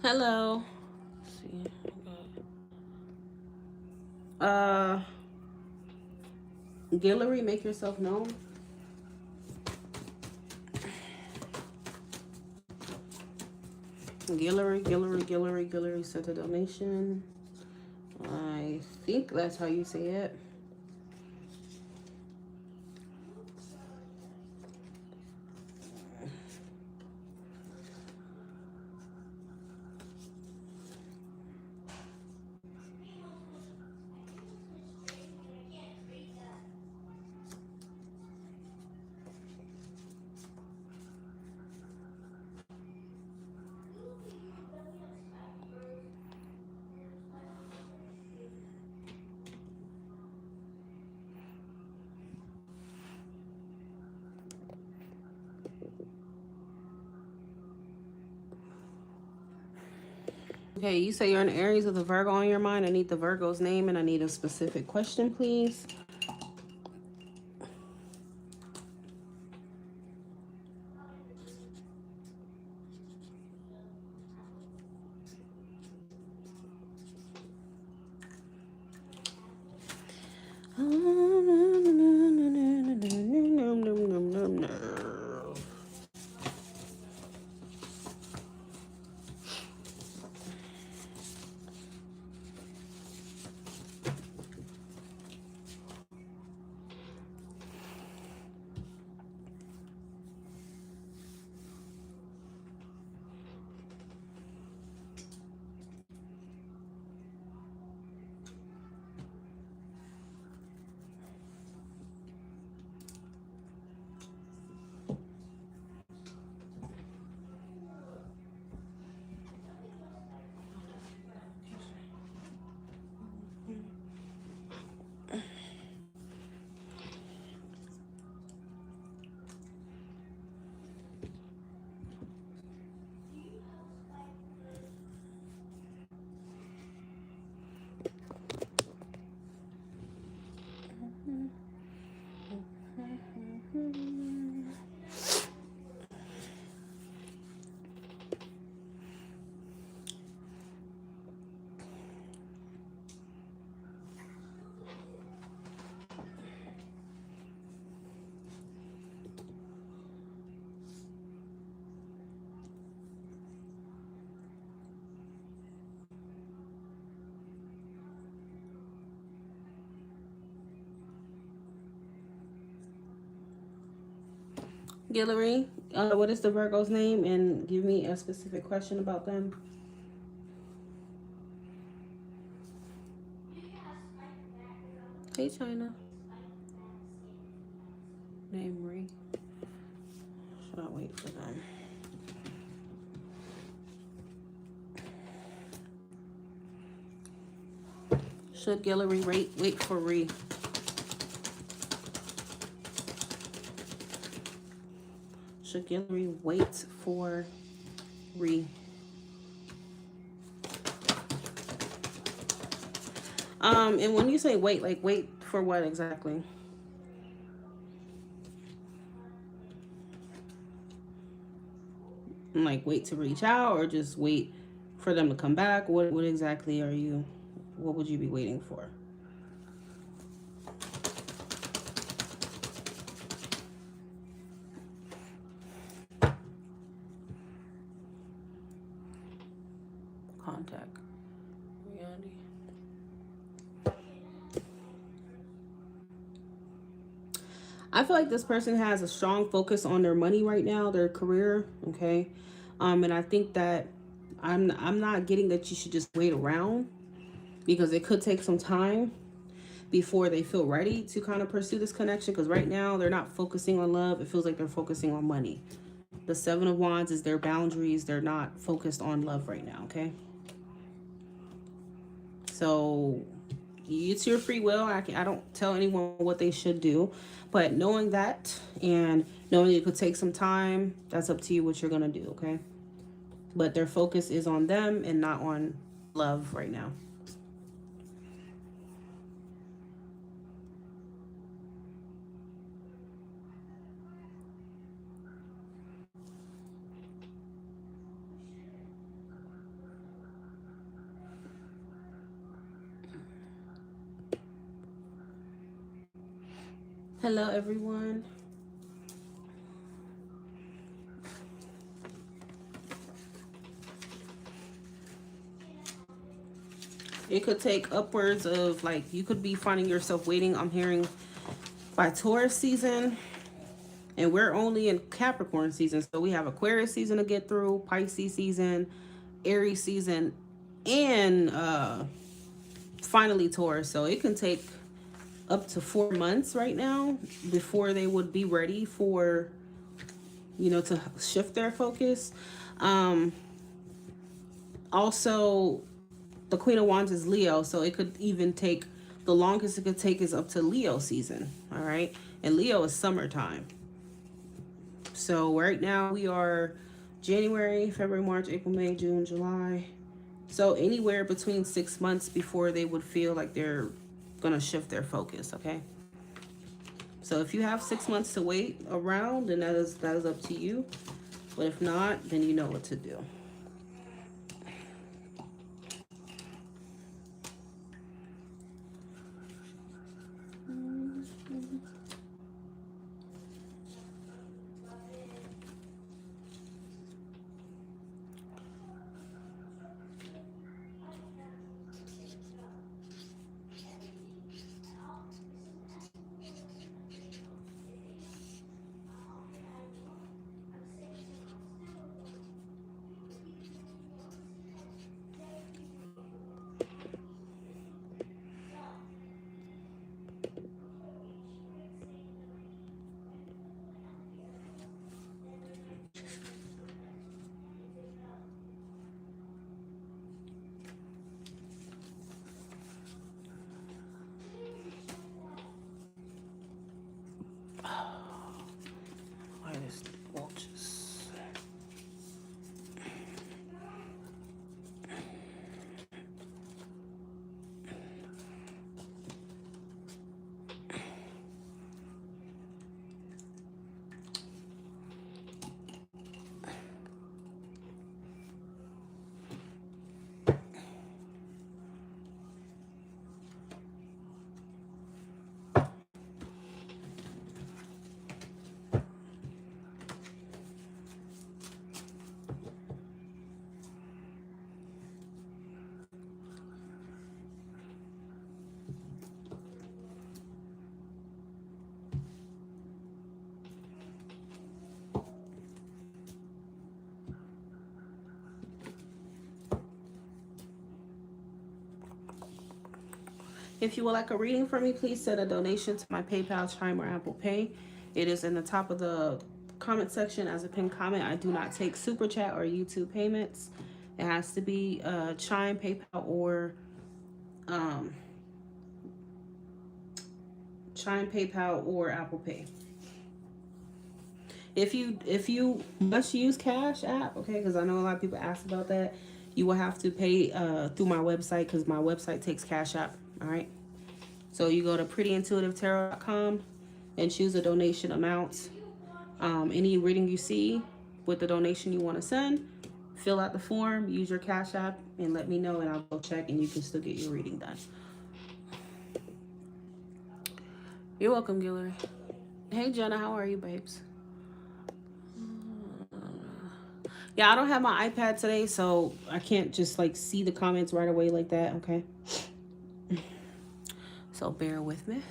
Hello. Let's see. Uh, Guillory, make yourself known. Guillory sent a donation. I think that's how you say it. Okay, you say you're an Aries with a Virgo on your mind. I need the Virgo's name and I need a specific question, please. Guillory, what is the Virgo's name? And give me a specific question about them. Hey, China. Name Marie. Should I wait for them? Should Guillory wait for Ree? Should Guillory wait for Ree? And when you say wait, like wait for what exactly? Like wait to reach out or just wait for them to come back? What exactly are you? What would you be waiting for? Contact reality. I feel like this person has a strong focus on their money right now, their career. Okay, and I think that I'm not getting that you should just wait around because it could take some time before they feel ready to kind of pursue this connection. Because right now they're not focusing on love. It feels like they're focusing on money. The Seven of Wands is their boundaries. They're not focused on love right now. Okay, so it's your free will. I don't tell anyone what they should do, but knowing that and knowing it could take some time, that's up to you what you're gonna do. Okay, but their focus is on them and not on love right now. Hello, everyone. It could take upwards of, like, you could be finding yourself waiting. I'm hearing by Taurus season, and we're only in Capricorn season. So we have Aquarius season to get through, Pisces season, Aries season, and finally Taurus. So it can take up to 4 months right now before they would be ready for, to shift their focus. Um, Also, the Queen of Wands is Leo, so it could even take, the longest it could take is up to Leo season. All right, and Leo is summertime. So right now we are January, February, March, April, May, June, July. So anywhere between 6 months before they would feel like they're gonna shift their focus. Okay. So if you have 6 months to wait around, then that is up to you. But if not, then you know what to do. Lightest watches. If you would like a reading from me, please send a donation to my PayPal, Chime, or Apple Pay. It is in the top of the comment section as a pinned comment. I do not take Super Chat or YouTube payments. It has to be Chime, PayPal, or um, Apple Pay. If you must use Cash App, okay, because I know a lot of people ask about that, you will have to pay through my website because my website takes Cash App. All right. So you go to prettyintuitivetarot.com and choose a donation amount. Any reading you see with the donation you want to send, fill out the form, use your Cash App, and let me know, and I'll go check, and you can still get your reading done. You're welcome, Guillory. Hey, Jenna, how are you, babes? Yeah, I don't have my iPad today, so I can't just like see the comments right away like that, okay? So bear with me.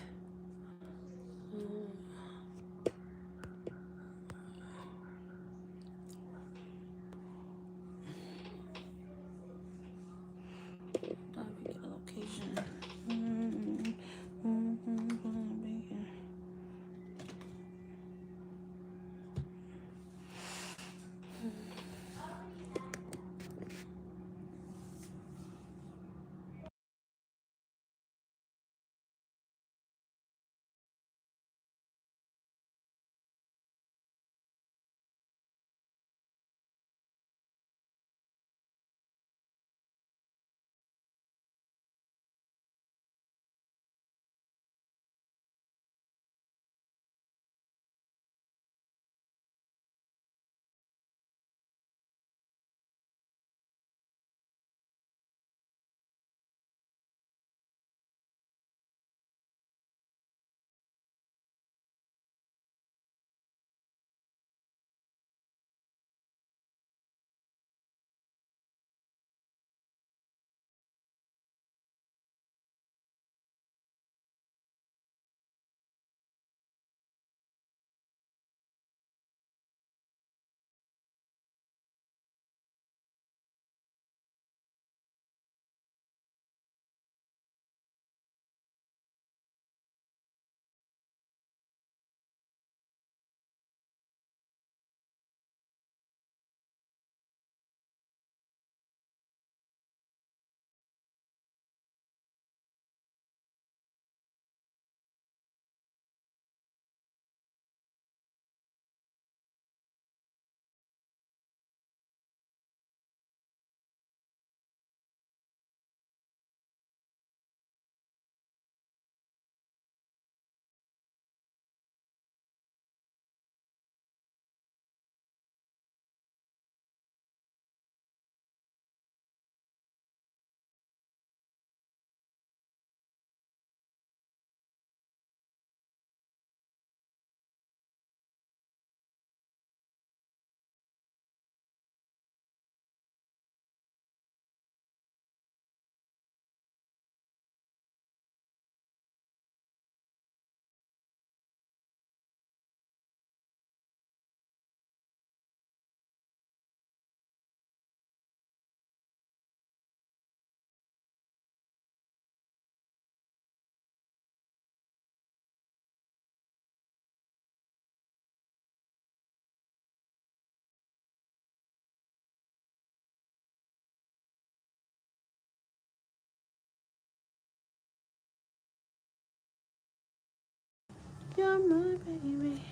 You're my baby.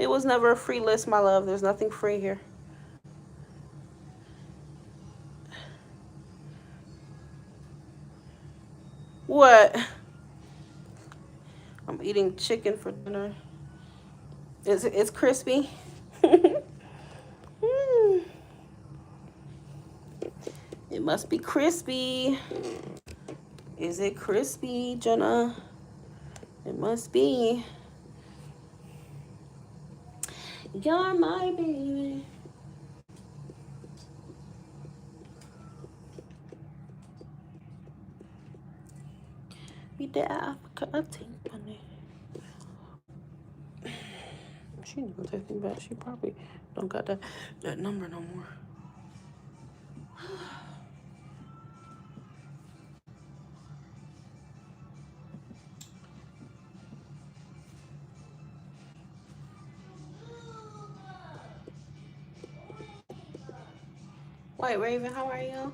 It was never a free list, my love. There's nothing free here. What? I'm eating chicken for dinner. It's crispy. It must be crispy. Is it crispy, Jenna? It must be. You're my baby. Be the Africa take money. She ain't gonna take me back. She probably don't got that number no more. White Raven, how are you?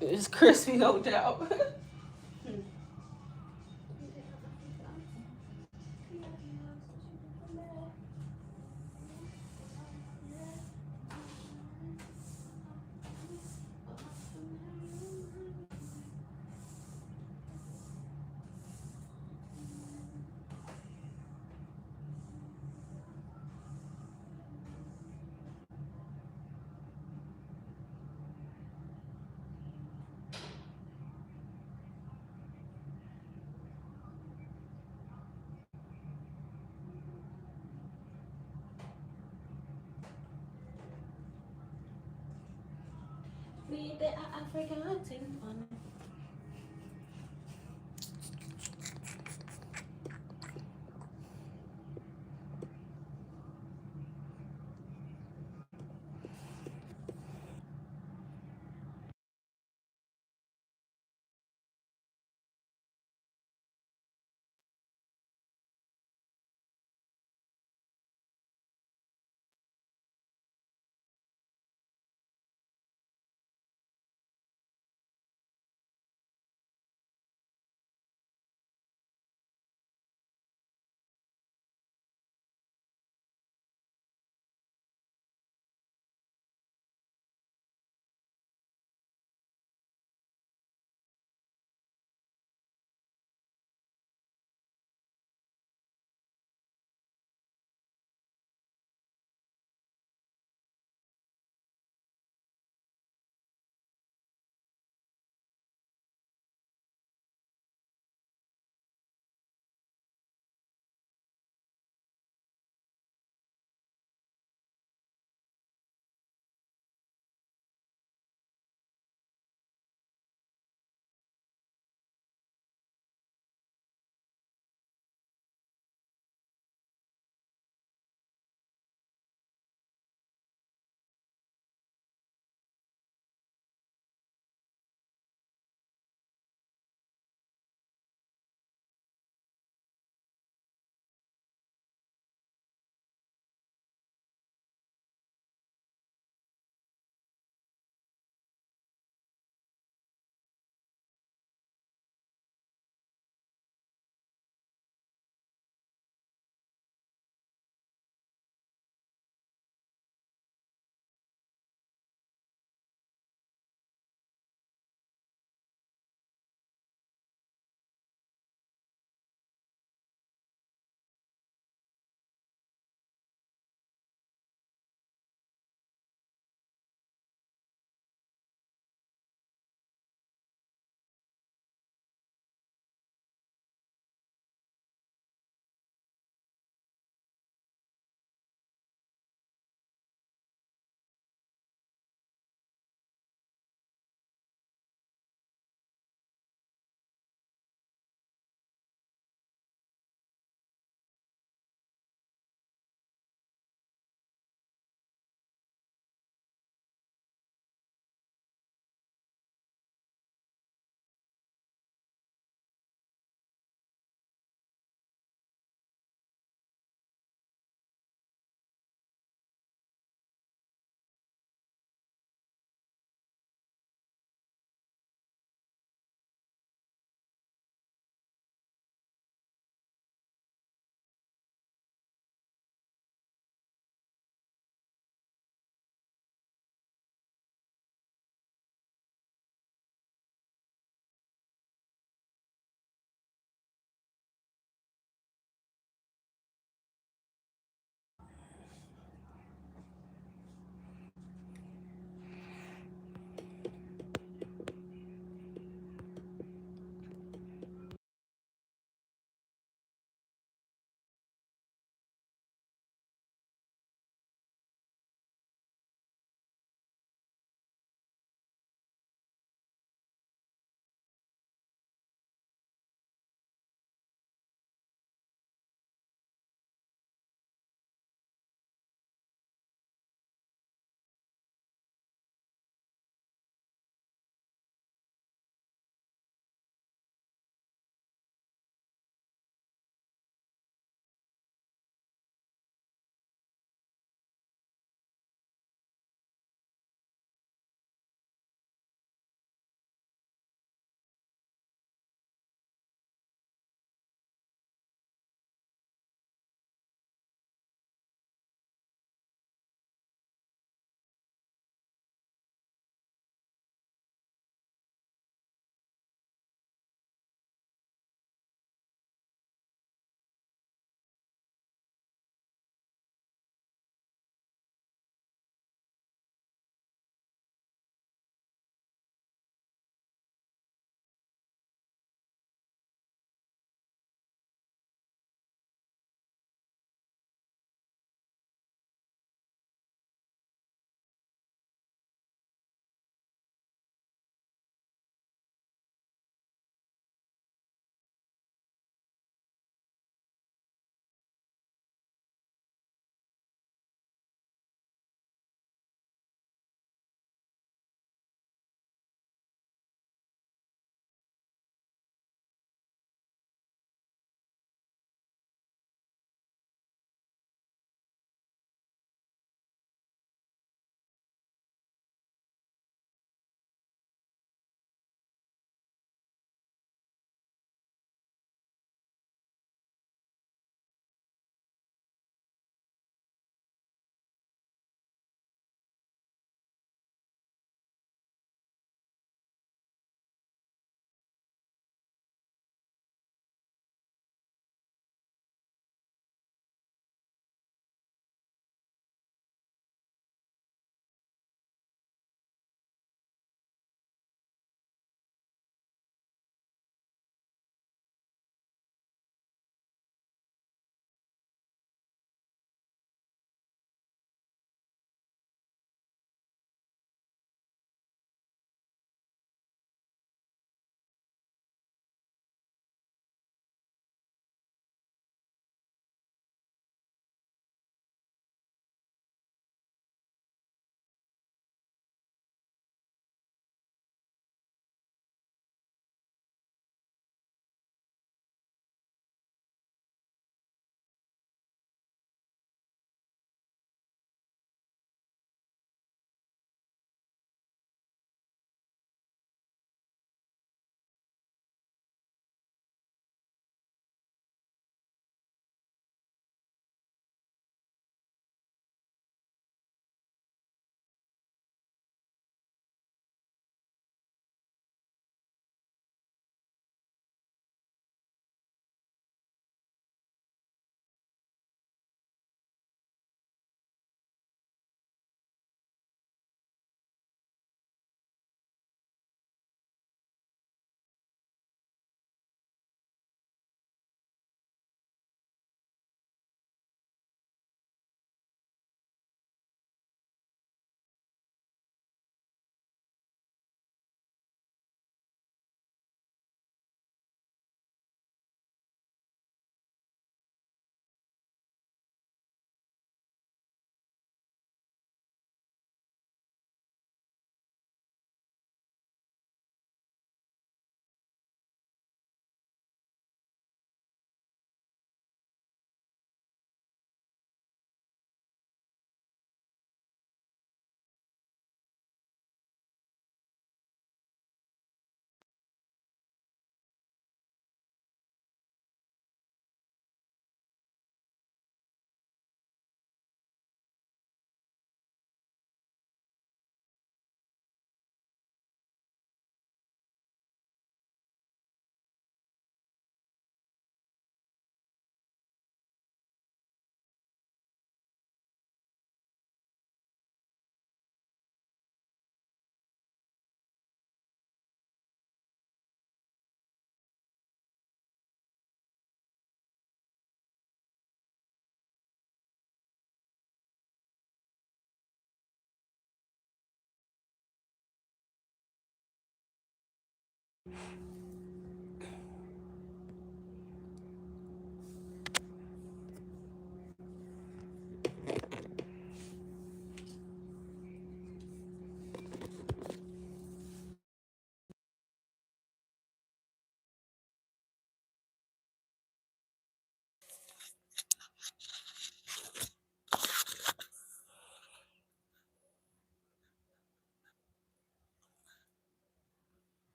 It's crispy, no doubt. Be the Africa take money.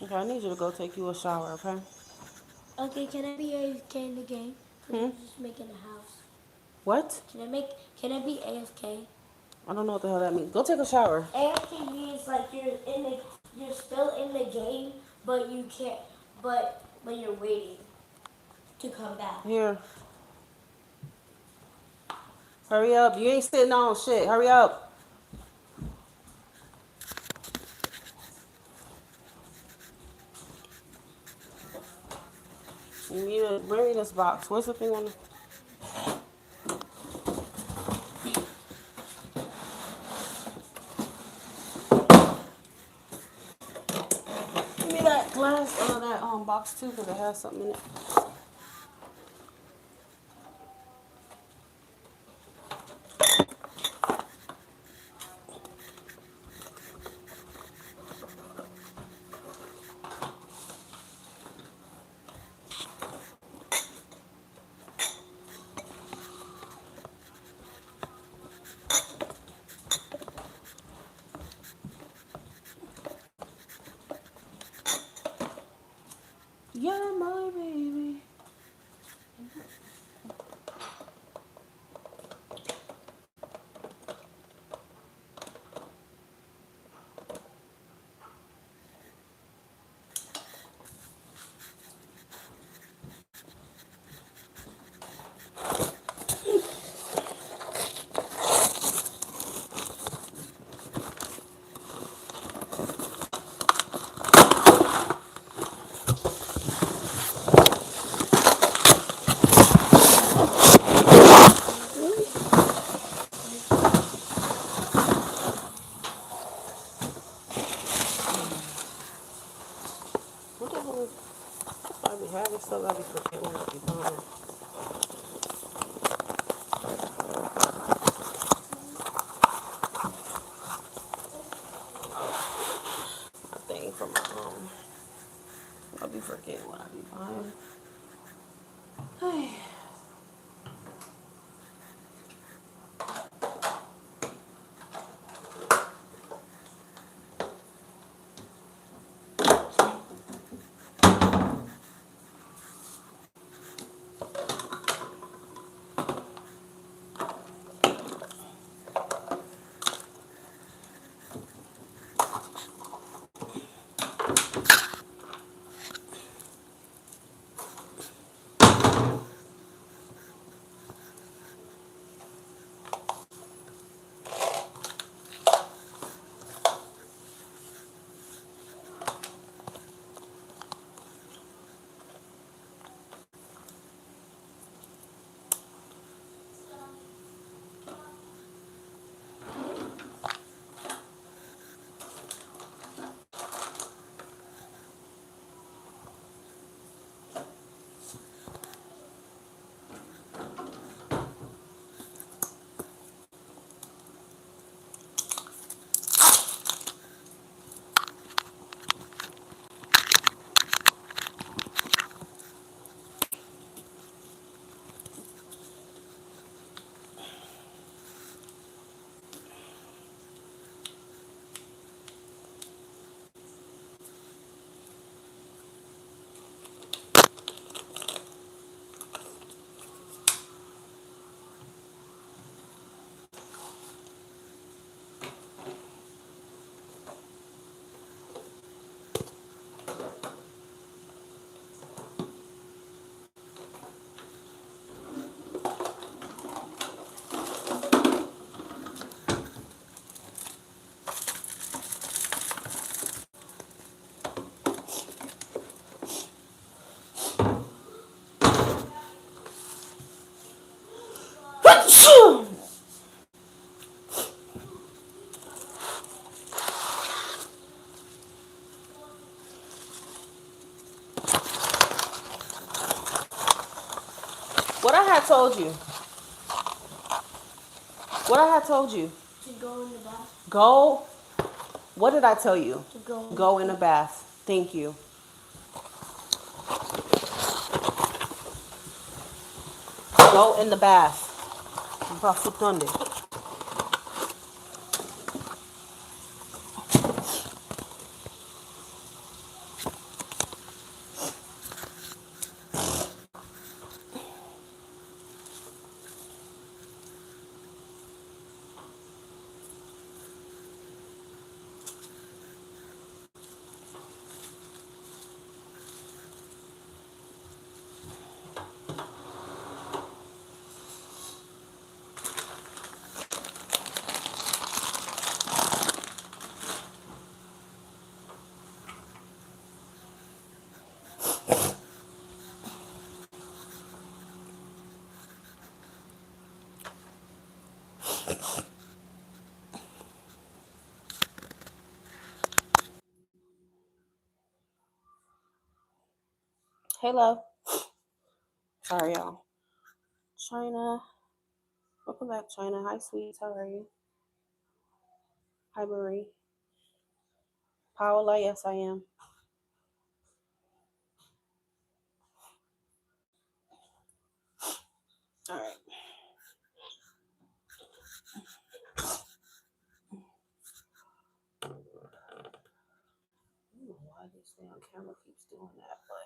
Okay, I need you to go take you a shower, okay? Okay, can I be AFK in the game? Cause Hmm? I'm just making a house. What? Can I make? Can I be AFK? I don't know what the hell that means. Go take a shower. AFK means like you're still in the game, but you can't, but you're waiting to come back. Here. Hurry up. You ain't sitting on shit. Hurry up. You need to bring me this box. What's the thing on the... Give me that glass, that box too, because it has something in it. Yeah, my baby. What the hell is... I be having stuff I be forgetting when I be buying. I think from my I be forgetting what I be buying. Hey. What I had told you. What I had told you. To go in the bath. Go. What did I tell you? To go. Go in a bath. Thank you. Go in the bath. Bafutande. Hey, love. Sorry, y'all. China. Welcome back, China. Hi, sweets. How are you? Hi, Marie. Paola. Yes, I am. All right. I don't know why this damn camera keeps doing that, but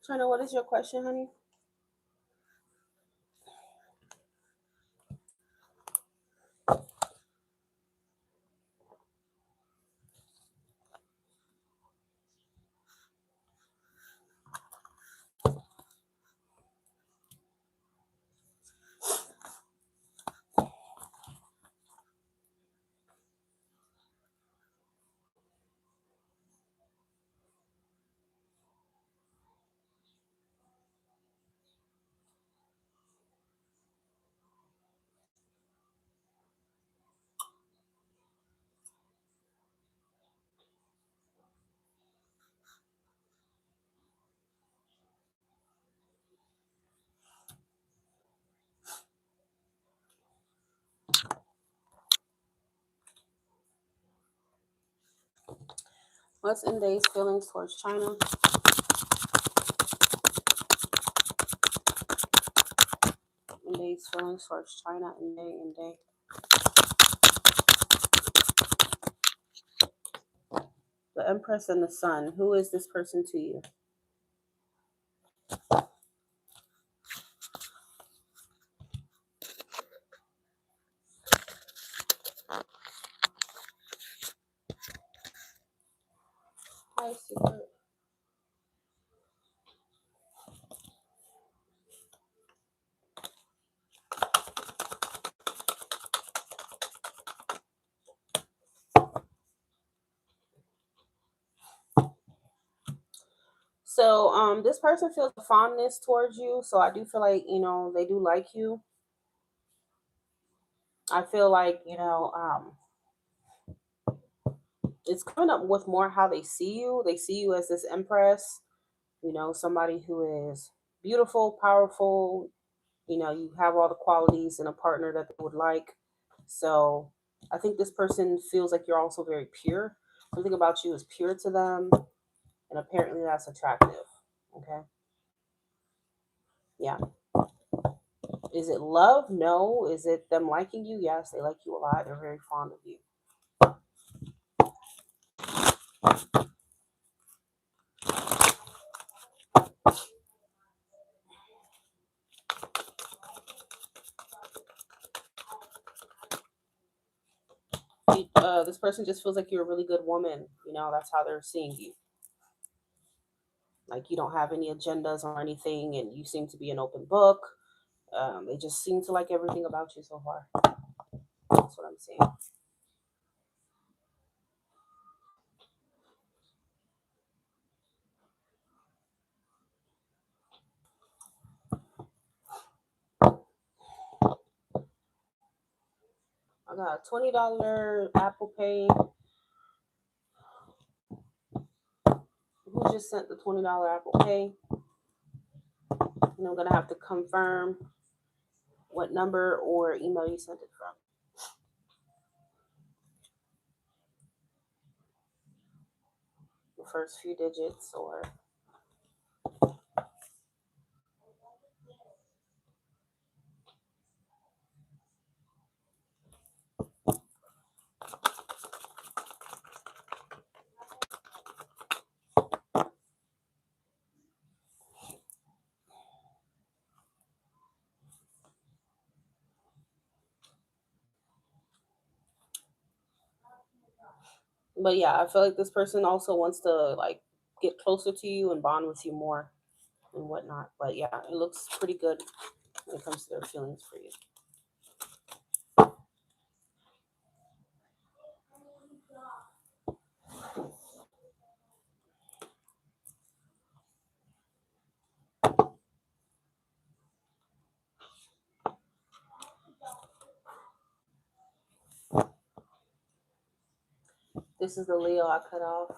China, what is your question, honey? What's Inday's feelings towards China? Inday's feelings towards China. Inday. The Empress and the Sun. Who is this person to you? Hi, Secret. So, this person feels a fondness towards you. So I do feel like they do like you. I feel like it's coming up with more how they see you. They see you as this empress. Somebody who is beautiful, powerful. You have all the qualities in a partner that they would like. So I think this person feels like you're also very pure. Something about you is pure to them, and apparently that's attractive. Okay. Yeah. Is it love? No. Is it them liking you? Yes, they like you a lot. They're very fond of you. This person just feels like you're a really good woman. That's how they're seeing you. Like you don't have any agendas or anything, and you seem to be an open book. They just seem to like everything about you so far. That's what I'm saying. I got a $20 Apple Pay. Who just sent the $20 Apple Pay? And I'm gonna have to confirm what number or email you sent it from. The first few digits, or but yeah, I feel like this person also wants to like get closer to you and bond with you more and whatnot. But yeah, it looks pretty good when it comes to their feelings for you. This is the Leo I cut off.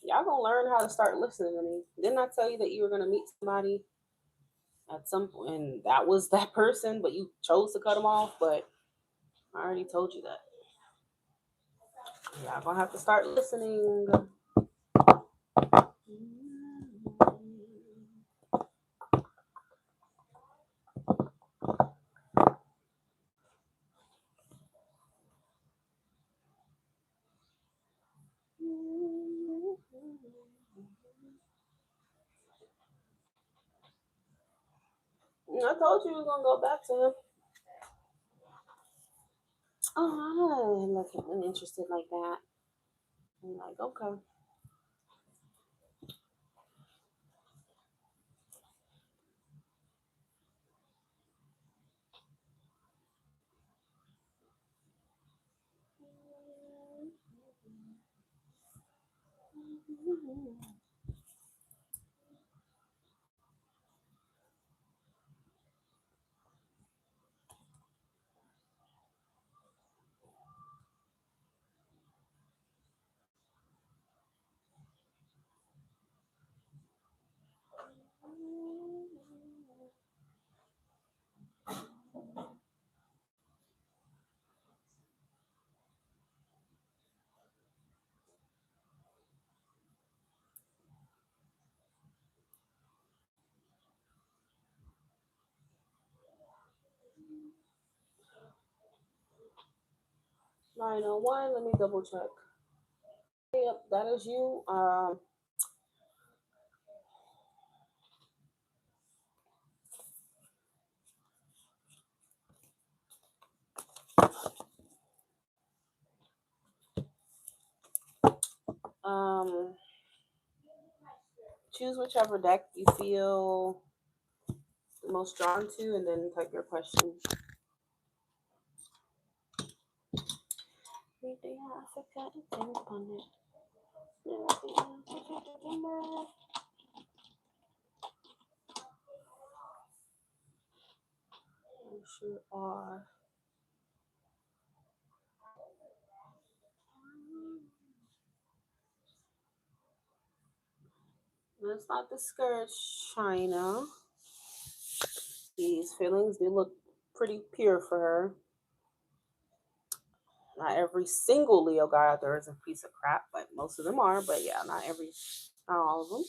Y'all gonna learn how to start listening to me. Didn't I tell you that you were gonna meet somebody at some point, and that was that person, but you chose to cut them off? But I already told you that. Y'all gonna have to start listening. I told you we were gonna go back to him. Oh, I'm looking interested like that. I'm like, okay. Nine oh one. Let me double check. Yep, that is you. Um, choose whichever deck you feel the most drawn to, and then type your question. Everything Africa is upon it. You sure are. Let's not discourage China. These feelings do look pretty pure for her. Not every single Leo guy out there is a piece of crap, but most of them are. But yeah, not all of them.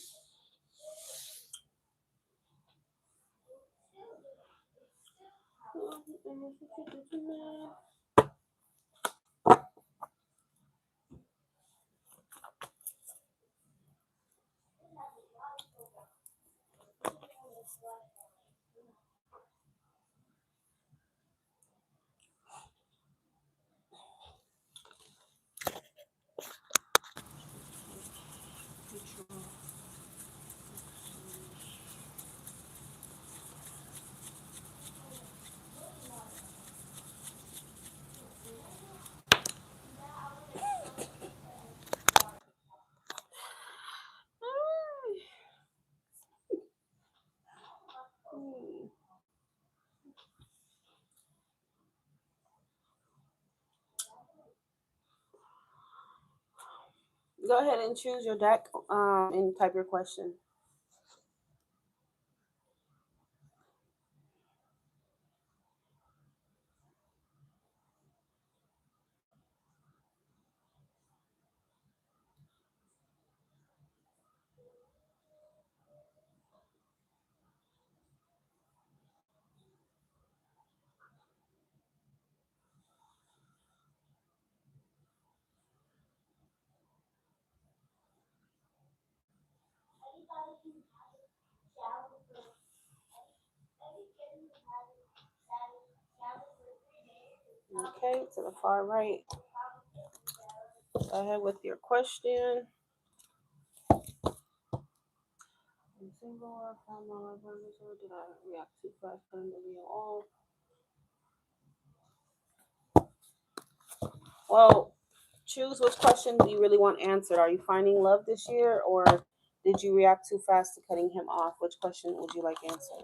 Go ahead and choose your deck and type your question. Okay, to the far right. Go ahead with your question. I'm single or found my life purpose, or did I react too fast cutting the video off? Well, choose which question do you really want answered. Are you finding love this year, or did you react too fast to cutting him off? Which question would you like answered?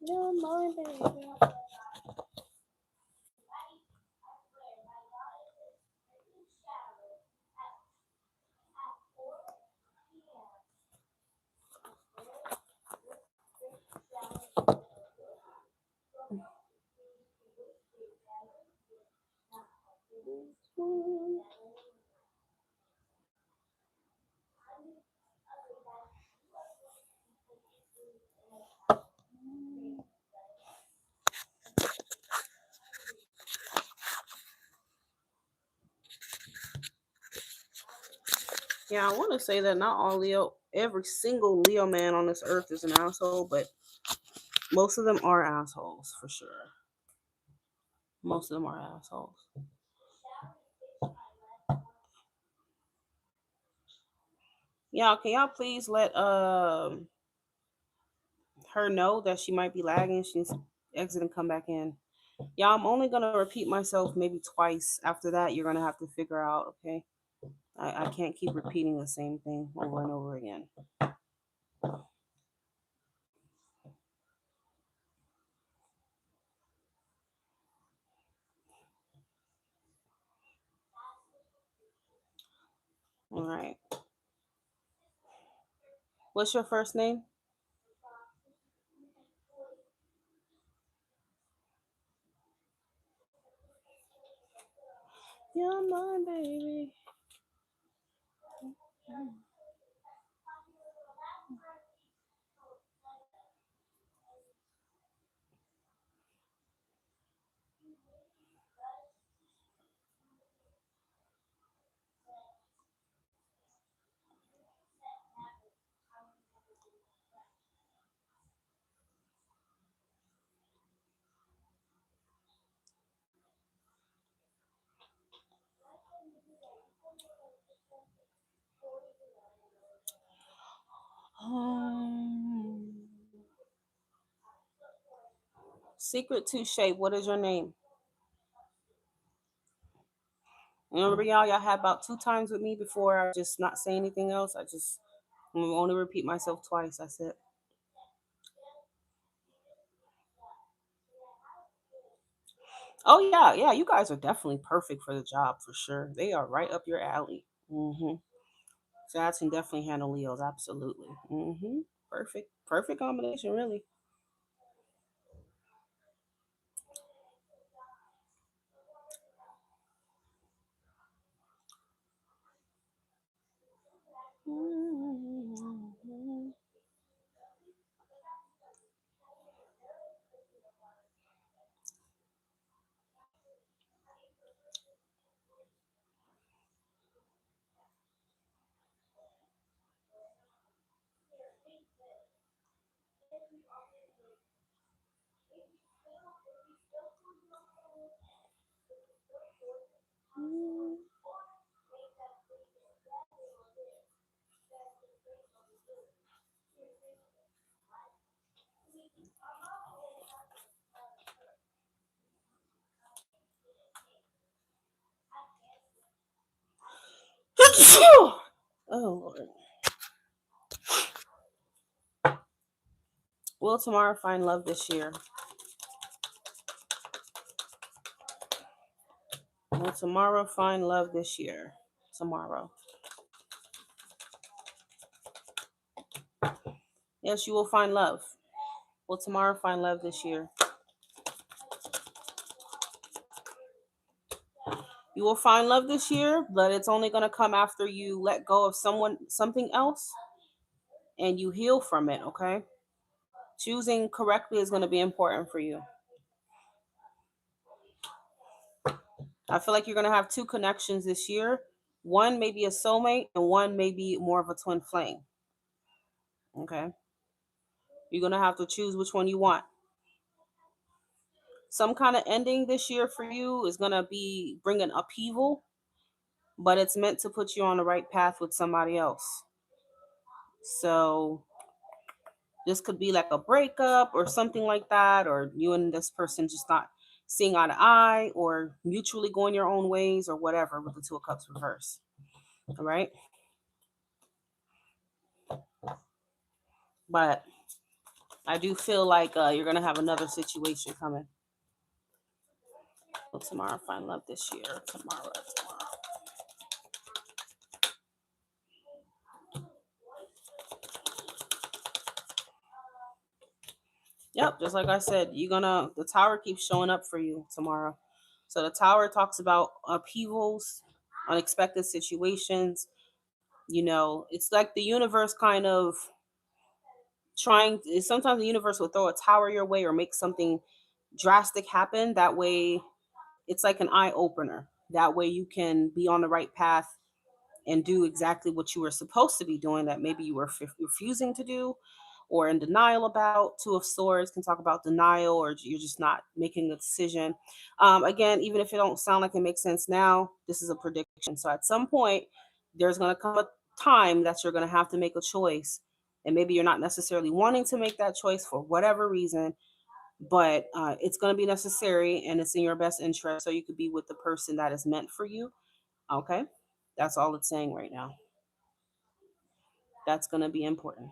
You're my baby. Yeah, I want to say that not all Leo, every single Leo man on this earth is an asshole, but most of them are assholes for sure. Most of them are assholes. Yeah, can y'all please let her know that she might be lagging? She needs to exit and come back in. Yeah, I'm only gonna repeat myself maybe twice. After that, you're gonna have to figure out. Okay, I can't keep repeating the same thing over and over again. All right. What's your first name? You're my baby. Um, Secret to shape. What is your name? Remember, y'all had about two times with me before. I just not say anything else. I'm gonna only repeat myself twice. That's it. Oh yeah, yeah. You guys are definitely perfect for the job for sure. They are right up your alley. Mm-hmm. Sats can definitely handle Leos. Absolutely. Mm-hmm. Perfect. Perfect combination, really. Oh Lord. Will tomorrow find love this year? Will tomorrow find love this year? Tomorrow. Yes, you will find love. Will tomorrow find love this year? You will find love this year, but it's only going to come after you let go of something else, and you heal from it, okay? Choosing correctly is going to be important for you. I feel like you're going to have two connections this year. One may be a soulmate, and one may be more of a twin flame, okay? You're going to have to choose which one you want. Some kind of ending this year for you is going to be bringing upheaval, but it's meant to put you on the right path with somebody else. So this could be like a breakup or something like that, or you and this person just not seeing eye to eye, or mutually going your own ways, or whatever, with the Two of Cups reverse. All right. But I do feel like you're going to have another situation coming. Well, tomorrow, find love this year. Tomorrow. Yep, just like I said, the tower keeps showing up for you tomorrow. So the tower talks about upheavals, unexpected situations. It's like the universe kind of sometimes the universe will throw a tower your way or make something drastic happen. That way, it's like an eye opener. That way, you can be on the right path and do exactly what you were supposed to be doing that maybe you were refusing to do or in denial about. Two of Swords can talk about denial, or you're just not making a decision. Again, even if it don't sound like it makes sense now, this is a prediction. So at some point, there's going to come a time that you're going to have to make a choice. And maybe you're not necessarily wanting to make that choice for whatever reason, but it's going to be necessary and it's in your best interest so you could be with the person that is meant for you. Okay? That's all it's saying right now. That's going to be important.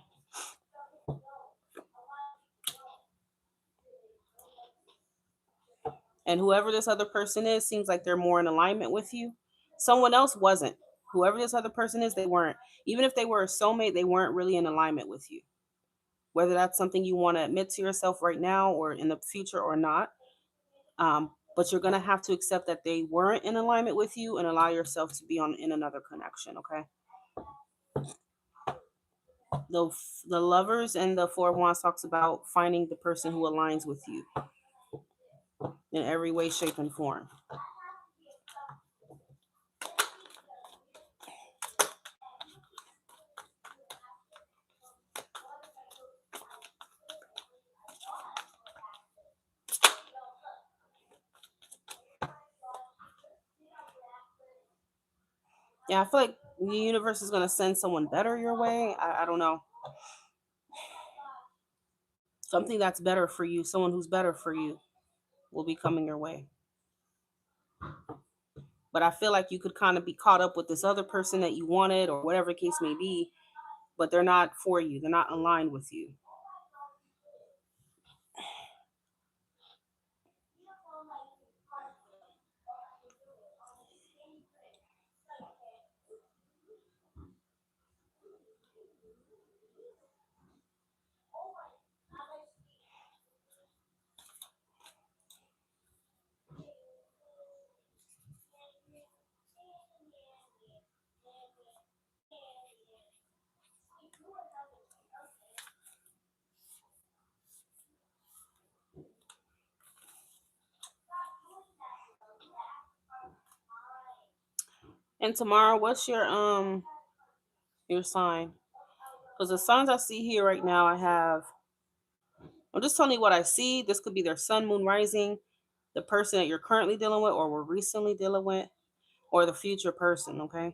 And whoever this other person is seems like they're more in alignment with you. Someone else wasn't. Whoever this other person is, they weren't. Even if they were a soulmate, they weren't really in alignment with you. Whether that's something you want to admit to yourself right now or in the future or not. But you're going to have to accept that they weren't in alignment with you and allow yourself to be on in another connection, okay? the the lovers and the Four of Wands talks about finding the person who aligns with you in every way, shape, and form. Yeah, I feel like the universe is gonna send someone better your way. I don't know, something that's better for you. Someone who's better for you will be coming your way. But I feel like you could kind of be caught up with this other person that you wanted, or whatever case may be, but they're not for you. They're not aligned with you. And tomorrow, what's your sign? Because the signs I see here right now, I'm just telling you what I see. This could be their sun, moon, rising, the person that you're currently dealing with or were recently dealing with, or the future person, okay?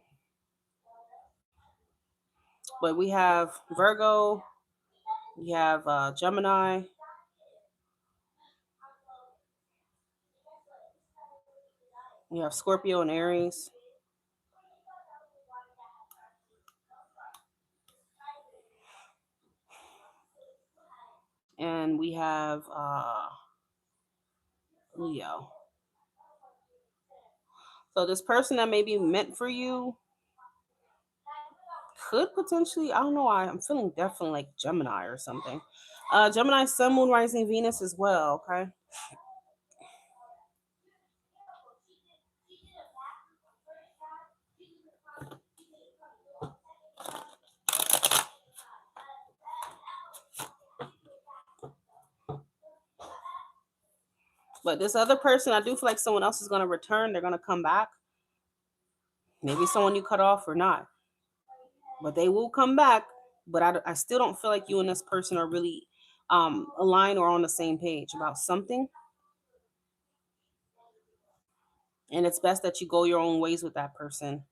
But we have Virgo, we have Gemini, we have Scorpio and Aries. And we have Leo. So this person that may be meant for you could potentially, I don't know why, I'm feeling definitely like Gemini or something. Gemini, Sun, Moon, Rising, Venus as well, okay? But this other person, I do feel like someone else is going to return. They're going to come back. Maybe someone you cut off or not. But they will come back. But I still don't feel like you and this person are really aligned or on the same page about something. And it's best that you go your own ways with that person,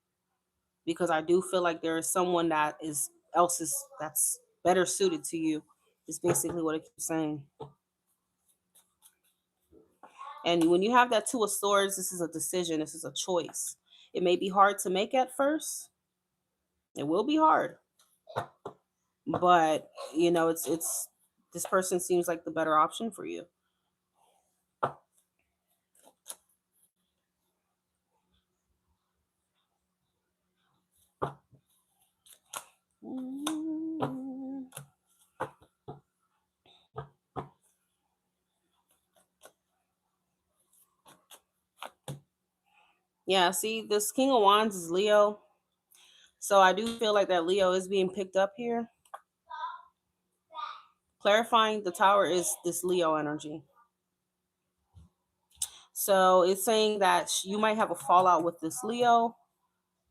because I do feel like there is someone that is else is that's better suited to you. Is basically what it keeps saying. And when you have that two of swords, this is a decision. This is a choice. It may be hard to make at first. It will be hard, but it's this person seems like the better option for you. Mm. Yeah, see, this King of Wands is Leo. So I do feel like that Leo is being picked up here. Clarifying the tower is this Leo energy. So it's saying that you might have a fallout with this Leo.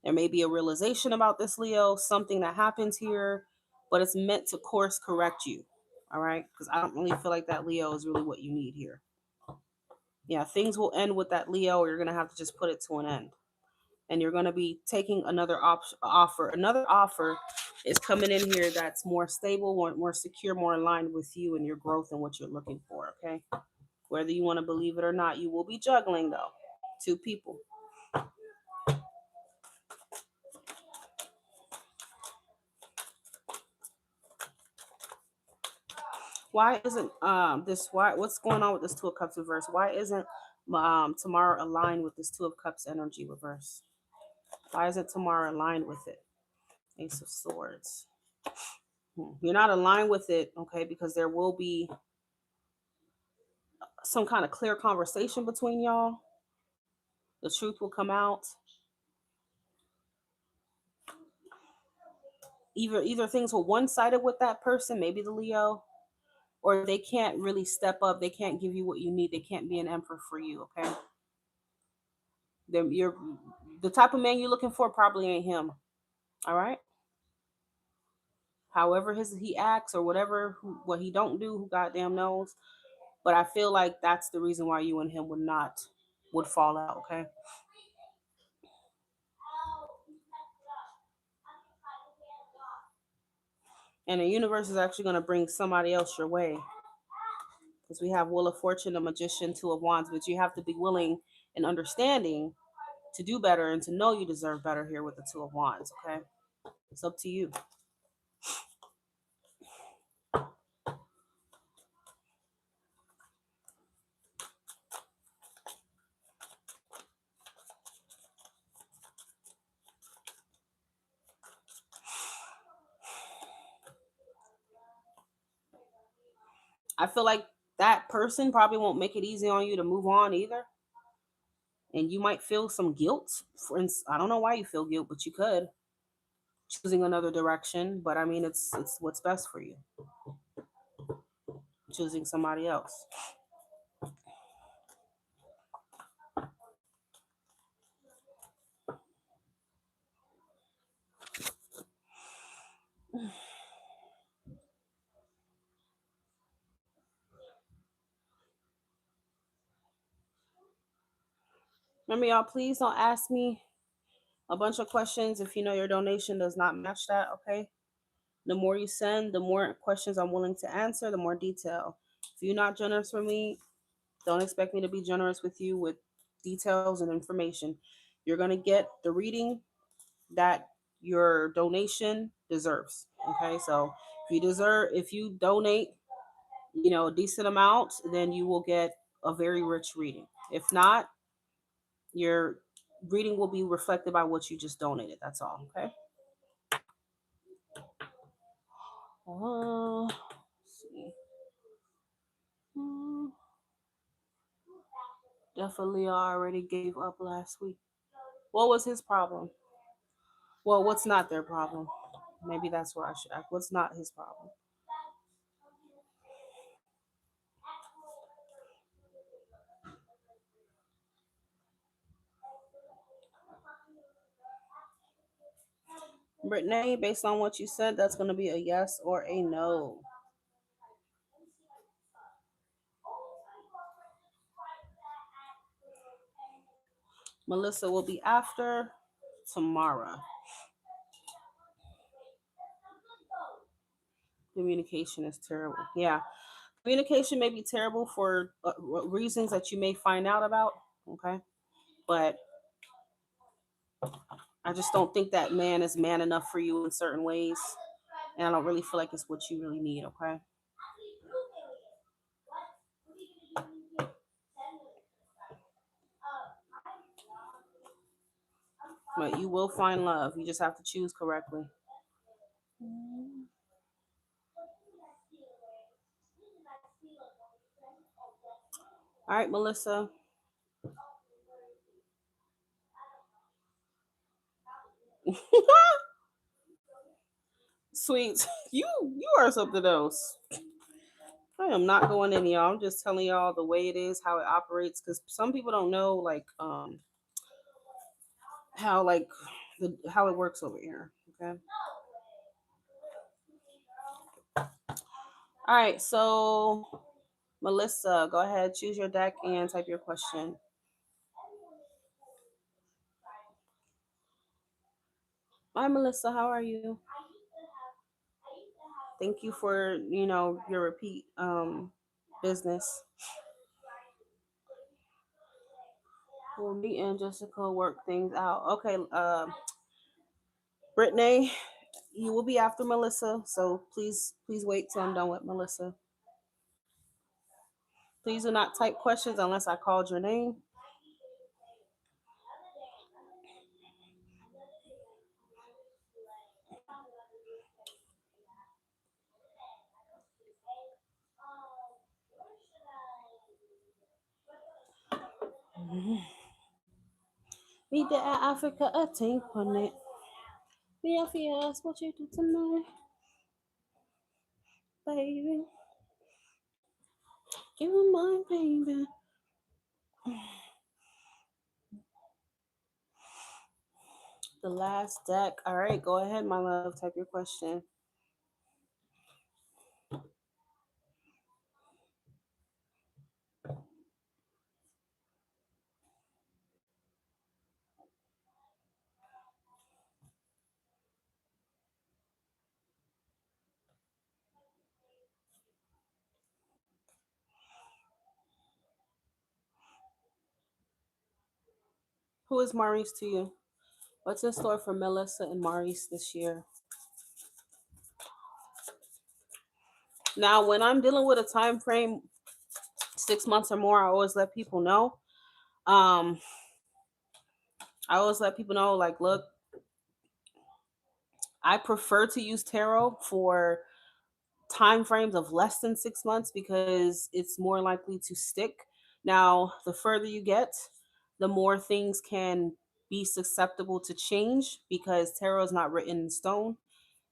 There may be a realization about this Leo, something that happens here, but it's meant to course correct you. All right? Because I don't really feel like that Leo is really what you need here. Yeah, things will end with that Leo, or you're going to have to just put it to an end. And you're going to be taking another offer. Another offer is coming in here that's more stable, more secure, more aligned with you and your growth and what you're looking for. Okay. Whether you want to believe it or not, you will be juggling, though. Two people. Why isn't this why what's going on with this two of cups reverse? Why isn't tomorrow aligned with this two of cups energy reverse? Why isn't tomorrow aligned with it? Ace of swords. You're not aligned with it, okay, because there will be some kind of clear conversation between y'all. The truth will come out. Either things were one-sided with that person, maybe the Leo, or they can't really step up. They can't give you what you need. They can't be an emperor for you, okay? You're the type of man you're looking for probably ain't him. All right. However he acts or whatever what he don't do, who goddamn knows. But I feel like that's the reason why you and him would fall out. Okay. And the universe is actually going to bring somebody else your way, because we have Wheel of Fortune, the Magician, Two of Wands, but you have to be willing and understanding to do better and to know you deserve better here with the Two of Wands. Okay. It's up to you. I feel like that person probably won't make it easy on you to move on either. And you might feel some guilt. I don't know why you feel guilt, but you could choosing another direction. But I mean, it's what's best for you. Choosing somebody else. Remember, y'all, please don't ask me a bunch of questions if you know your donation does not match that. Okay. The more you send, the more questions I'm willing to answer, the more detail. If you're not generous with me, don't expect me to be generous with you with details and information. You're going to get the reading that your donation deserves. Okay. So if you donate a decent amount, then you will get a very rich reading. If not, your reading will be reflected by what you just donated. That's all. Okay. Let's see. Hmm, Definitely already gave up last week. What was his problem? Well, what's not their problem? Maybe that's where I should act. What's not his problem? Brittany, based on what you said, that's going to be a yes or a no. Melissa will be after tomorrow. Communication is terrible. Yeah. Communication may be terrible for reasons that you may find out about. Okay. But I just don't think that man is man enough for you in certain ways. And I don't really feel like it's what you really need. Okay. But you will find love. You just have to choose correctly. All right, Melissa. Sweet. You are something else. I am not going in y'all. I'm just telling y'all the way it is, how it operates, because some people don't know like how like how it works over here. Okay. All right. So Melissa, go ahead, choose your deck and type your question. Hi, Melissa. How are you? Thank you for your repeat business. Well, me and Jessica work things out. Okay. Brittany, you will be after Melissa, so please wait till I'm done with Melissa. Please do not type questions unless I called your name. Meet the Africa a tank on it. Me if you ask what you do tonight, baby. You my baby. The last deck. All right, go ahead, my love. Type your question. Who is Maurice to you? What's in store for Melissa and Maurice this year? Now, when I'm dealing with a time frame 6 months or more, I always let people know. Um, I always let people know, like, look, I prefer to use tarot for time frames of less than 6 months because it's more likely to stick. Now, the further you get, the more things can be susceptible to change because tarot is not written in stone.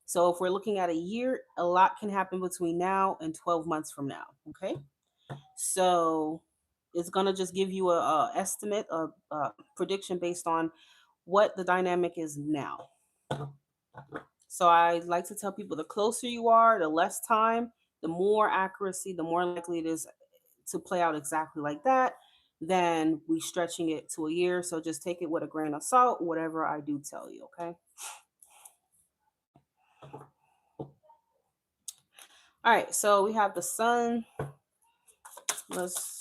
So, if we're looking at a year, a lot can happen between now and 12 months from now. Okay. So, it's going to just give you a estimate, a prediction based on what the dynamic is now. So I like to tell people the closer you are, the less time, the more accuracy, the more likely it is to play out exactly like that than we stretching it to a year. So just take it with a grain of salt, whatever I do tell you, okay? All right, so we have the sun. Let's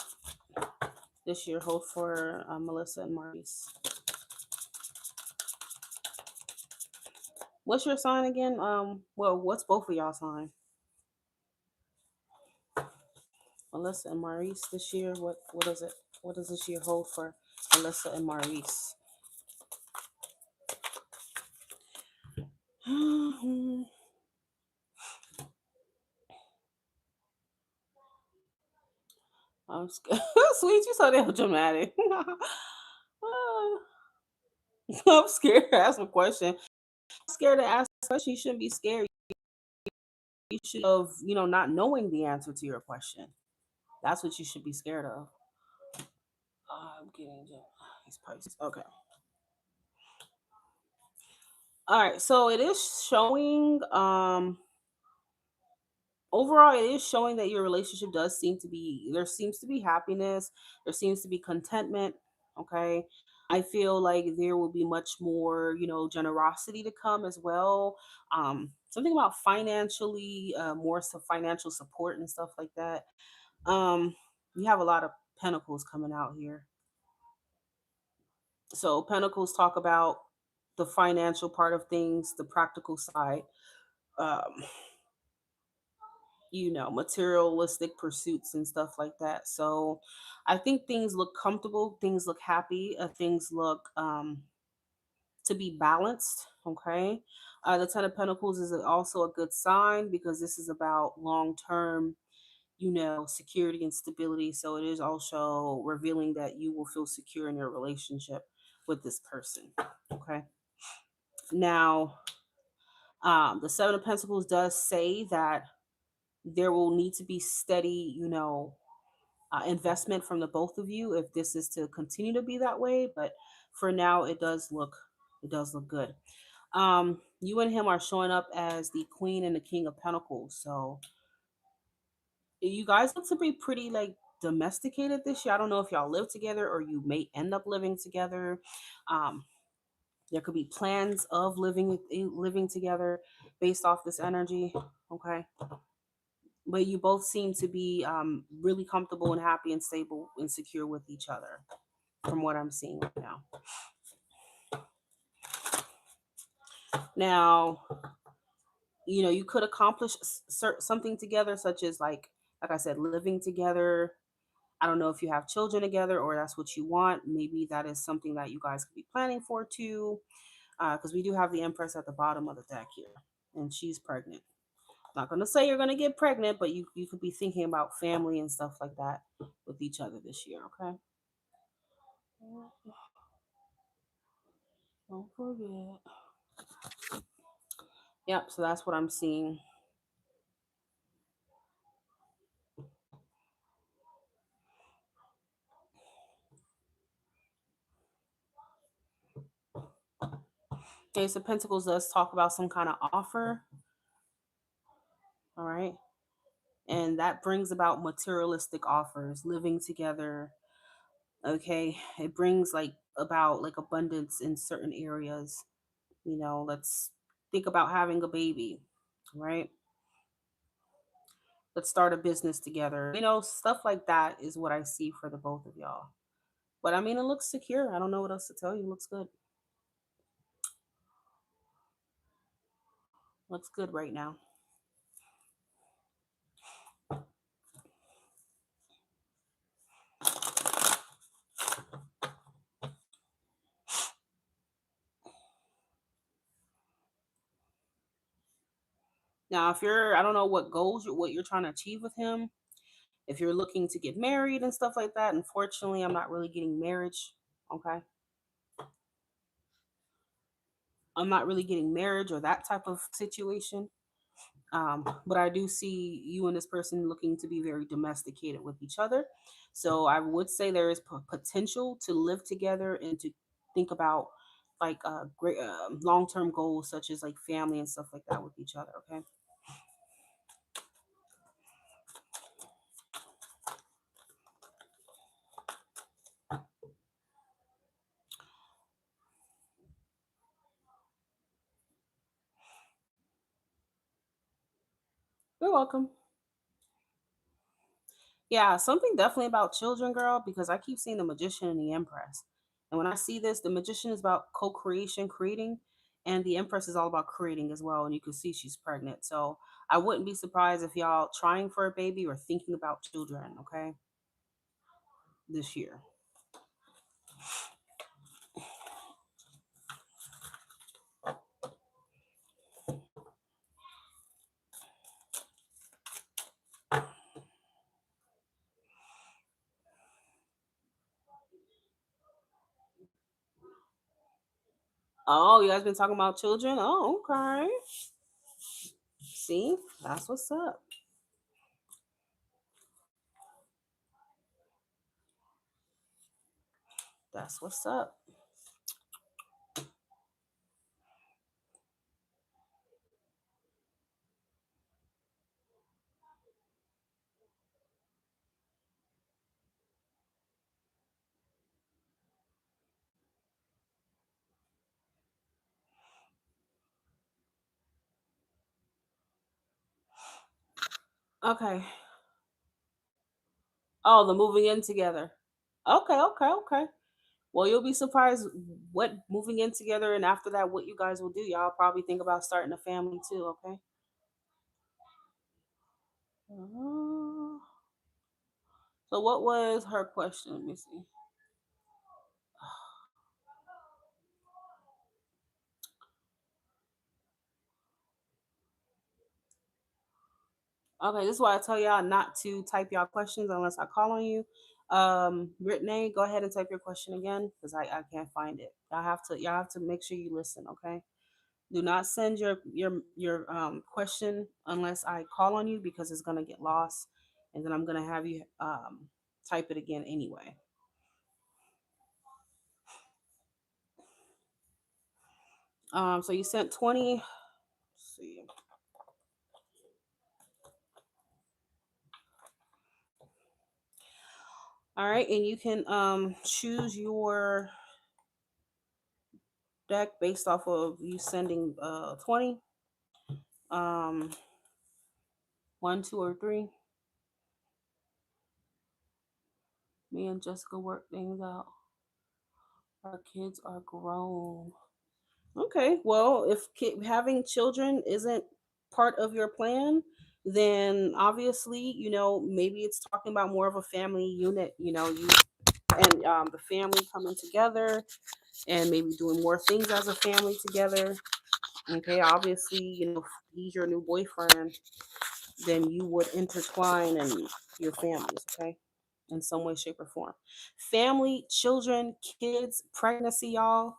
this year hold for Melissa and Maurice. What's your sign again? Well, what's both of y'all sign? Melissa and Maurice this year. What does it? What does this year hold for Melissa and Maurice? I'm scared. Sweet, you so damn dramatic. I'm scared to ask a question. I'm scared to ask a question. You shouldn't be scared. You should of not knowing the answer to your question. That's what you should be scared of. I'm getting these Pisces. Okay. All right. So it is showing. Overall, it is showing that your relationship does seem to be, there seems to be happiness, there seems to be contentment. Okay. I feel like there will be much more, generosity to come as well. Something about financially, more financial support and stuff like that. You have a lot of pentacles coming out here. So pentacles talk about the financial part of things, the practical side. Um, materialistic pursuits and stuff like that. So I think things look comfortable, things look happy, things look to be balanced. Okay. The Ten of Pentacles is also a good sign because this is about long term, security and stability. So it is also revealing that you will feel secure in your relationship with this person. Okay. Now, the Seven of Pentacles does say that there will need to be steady, investment from the both of you if this is to continue to be that way. But for now, it does look good. You and him are showing up as the Queen and the King of Pentacles. So you guys look to be pretty like domesticated this year. I don't know if y'all live together or you may end up living together. Um, there could be plans of living together based off this energy. Okay, but you both seem to be really comfortable and happy and stable and secure with each other from what I'm seeing right now. Now, you could accomplish something together, such as like I said, living together. I don't know if you have children together or that's what you want. Maybe that is something that you guys could be planning for too, because we do have the Empress at the bottom of the deck here, and she's pregnant. Not gonna say you're gonna get pregnant, but you could be thinking about family and stuff like that with each other this year. Okay. Don't forget. Yep. So that's what I'm seeing. Ace of Pentacles does talk about some kind of offer. All right. And that brings about materialistic offers, living together. Okay. It brings like about like abundance in certain areas. Let's think about having a baby, right? Let's start a business together. Stuff like that is what I see for the both of y'all. But I mean, it looks secure. I don't know what else to tell you. It looks good. Looks good right now. Now, if I don't know what goals, what you're trying to achieve with him. If you're looking to get married and stuff like that, unfortunately, I'm not really getting marriage. Okay. I'm not really getting marriage or that type of situation. But I do see you and this person looking to be very domesticated with each other. So I would say there is potential to live together and to think about like great long-term goals such as like family and stuff like that with each other. Okay. You're welcome. Yeah, something definitely about children, girl, because I keep seeing the magician and the empress. And when I see this, the magician is about co-creation, creating, and the empress is all about creating as well. And you can see she's pregnant. So I wouldn't be surprised if y'all trying for a baby or thinking about children, okay, this year. Oh, you guys been talking about children? Oh, okay. See, that's what's up. That's what's up. Okay. Oh, the moving in together. Okay, okay, okay. Well, you'll be surprised what moving in together and after that what you guys will do. Y'all probably think about starting a family too, okay? Uh, so what was her question? Let me see. Okay, this is why I tell y'all not to type y'all questions unless I call on you. Brittany, go ahead and type your question again because I can't find it. Y'all have to make sure you listen, okay? Do not send your question unless I call on you because it's gonna get lost, and then I'm gonna have you type it again anyway. So you sent 20. Let's see. All right, and you can choose your deck based off of you sending 20, um, one, two, or three. Me and Jessica work things out. Our kids are grown. Okay, well, if having children isn't part of your plan, then obviously, maybe it's talking about more of a family unit, you and the family coming together and maybe doing more things as a family together. Okay, obviously, if he's your new boyfriend, then you would intertwine in your families, okay, in some way, shape, or form. Family, children, kids, pregnancy, y'all.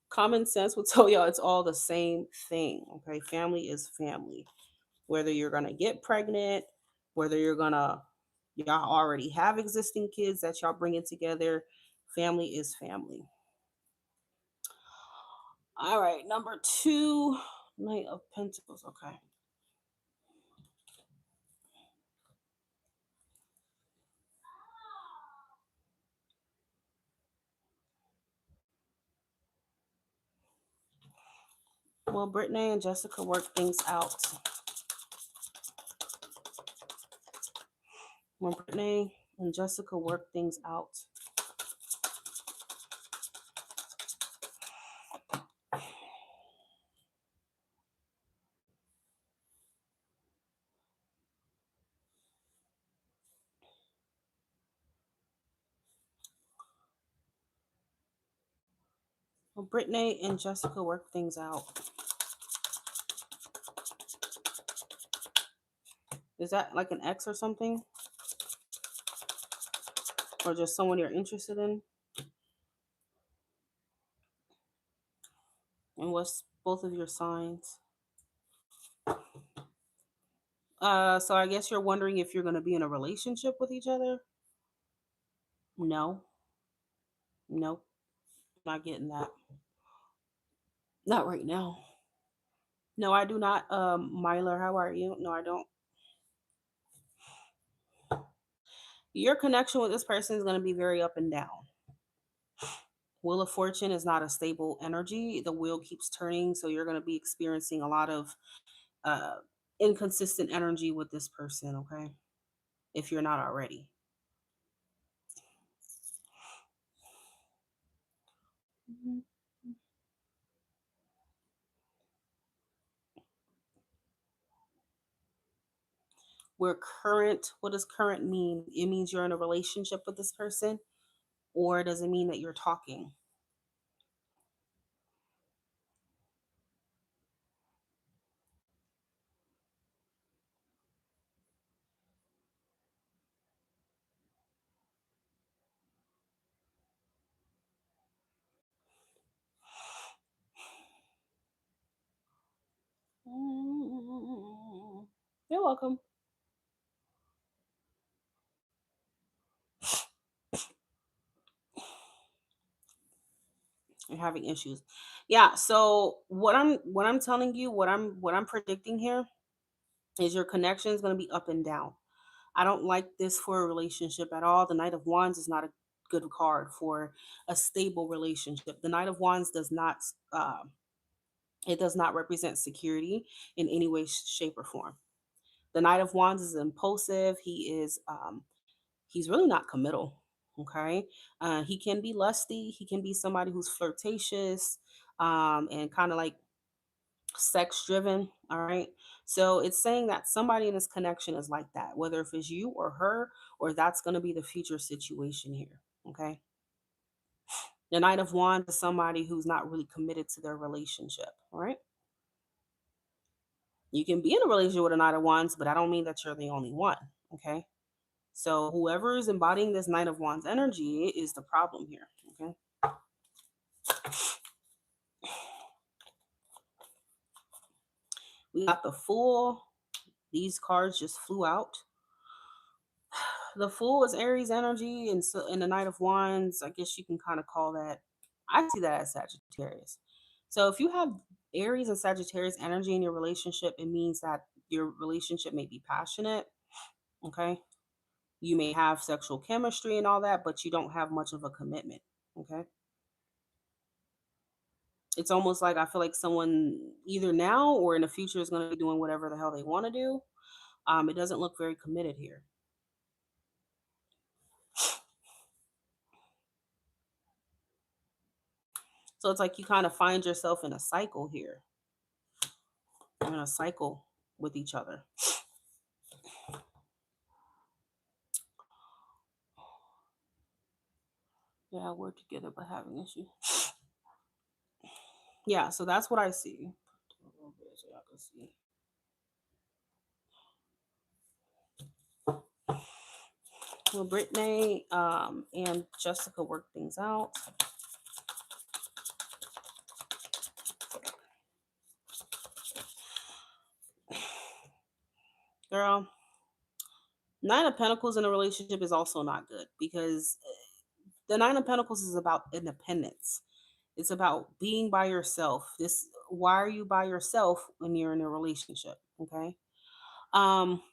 Common sense will tell y'all it's all the same thing. Okay, family is family. Whether you're gonna get pregnant, whether y'all already have existing kids that y'all bringing together, family is family. All right, number two, Knight of Pentacles. Okay. Well, Brittany and Jessica work things out. When Brittany and Jessica work things out. When Brittany and Jessica work things out. Is that like an ex or something? Or just someone you're interested in? And what's both of your signs? So I guess you're wondering if you're going to be in a relationship with each other? No. Nope. Not getting that. Not right now. No, I do not. Myler, how are you? No, I don't. Your connection with this person is going to be very up and down. Wheel of Fortune is not a stable energy. The wheel keeps turning, so you're going to be experiencing a lot of uh, inconsistent energy with this person, okay? If you're not already. Mhm. We're current. What does current mean? It means you're in a relationship with this person, or does it mean that you're talking? Mm, you're welcome. You're having issues. Yeah, so what I'm telling you, what I'm predicting here is your connection is going to be up and down. I don't like this for a relationship at all. The Knight of Wands is not a good card for a stable relationship. The Knight of Wands does not it does not represent security in any way, shape, or form. The Knight of Wands is impulsive. He's really not committal. Okay, he can be lusty. He can be somebody who's flirtatious, and kind of like sex driven. All right. So it's saying that somebody in this connection is like that, whether if it's you or her, or that's going to be the future situation here. Okay. The Knight of Wands is somebody who's not really committed to their relationship. All right. You can be in a relationship with a Knight of Wands, but I don't mean that you're the only one. Okay. So whoever is embodying this Knight of Wands energy is the problem here. Okay. We got the Fool. These cards just flew out. The Fool is Aries energy, and so in the Knight of Wands, I guess you can kind of call that. I see that as Sagittarius. So if you have Aries and Sagittarius energy in your relationship, it means that your relationship may be passionate. Okay, you may have sexual chemistry and all that, but you don't have much of a commitment. Okay, it's almost like I feel like someone either now or in the future is going to be doing whatever the hell they want to do. It doesn't look very committed here. So it's like you kind of find yourself in a cycle here. You're in a cycle with each other. Yeah, work together but having issues. Yeah, so that's what I see. A little bit so y'all can see. Well, Brittany and Jessica work things out. Girl, Nine of Pentacles in a relationship is also not good because the Nine of Pentacles is about independence. It's about being by yourself. This why are you by yourself when you're in a relationship? Okay. Um,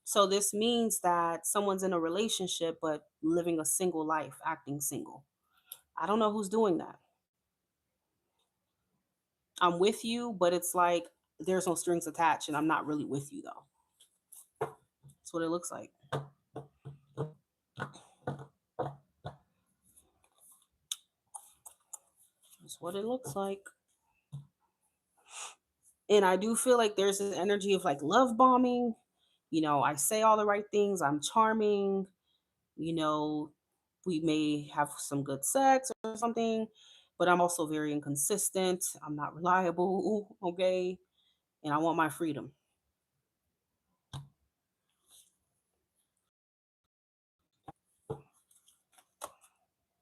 so this means that someone's in a relationship but living a single life, acting single. I don't know who's doing that. I'm with you, but it's like there's no strings attached and I'm not really with you though. That's what it looks like. That's what it looks like. And I do feel like there's this energy of like love bombing. I say all the right things. I'm charming. You know, we may have some good sex or something, but I'm also very inconsistent. I'm not reliable. Okay. And I want my freedom.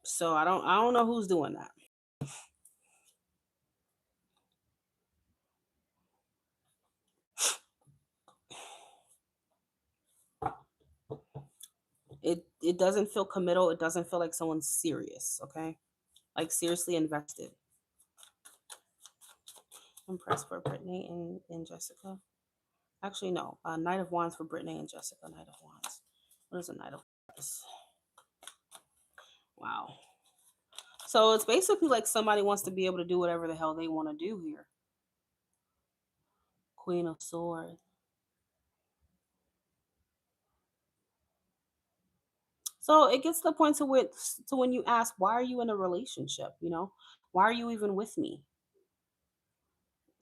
So I don't know who's doing that. It doesn't feel committal. It doesn't feel like someone's serious, okay? Like seriously invested. I'm pressed for Brittany and Jessica. Actually, no. Knight of Wands for Brittany and Jessica. Knight of Wands. What is a Knight of Wands? Wow. So it's basically like somebody wants to be able to do whatever the hell they want to do here. Queen of Swords. So it gets to the point to when you ask, why are you in a relationship? Why are you even with me?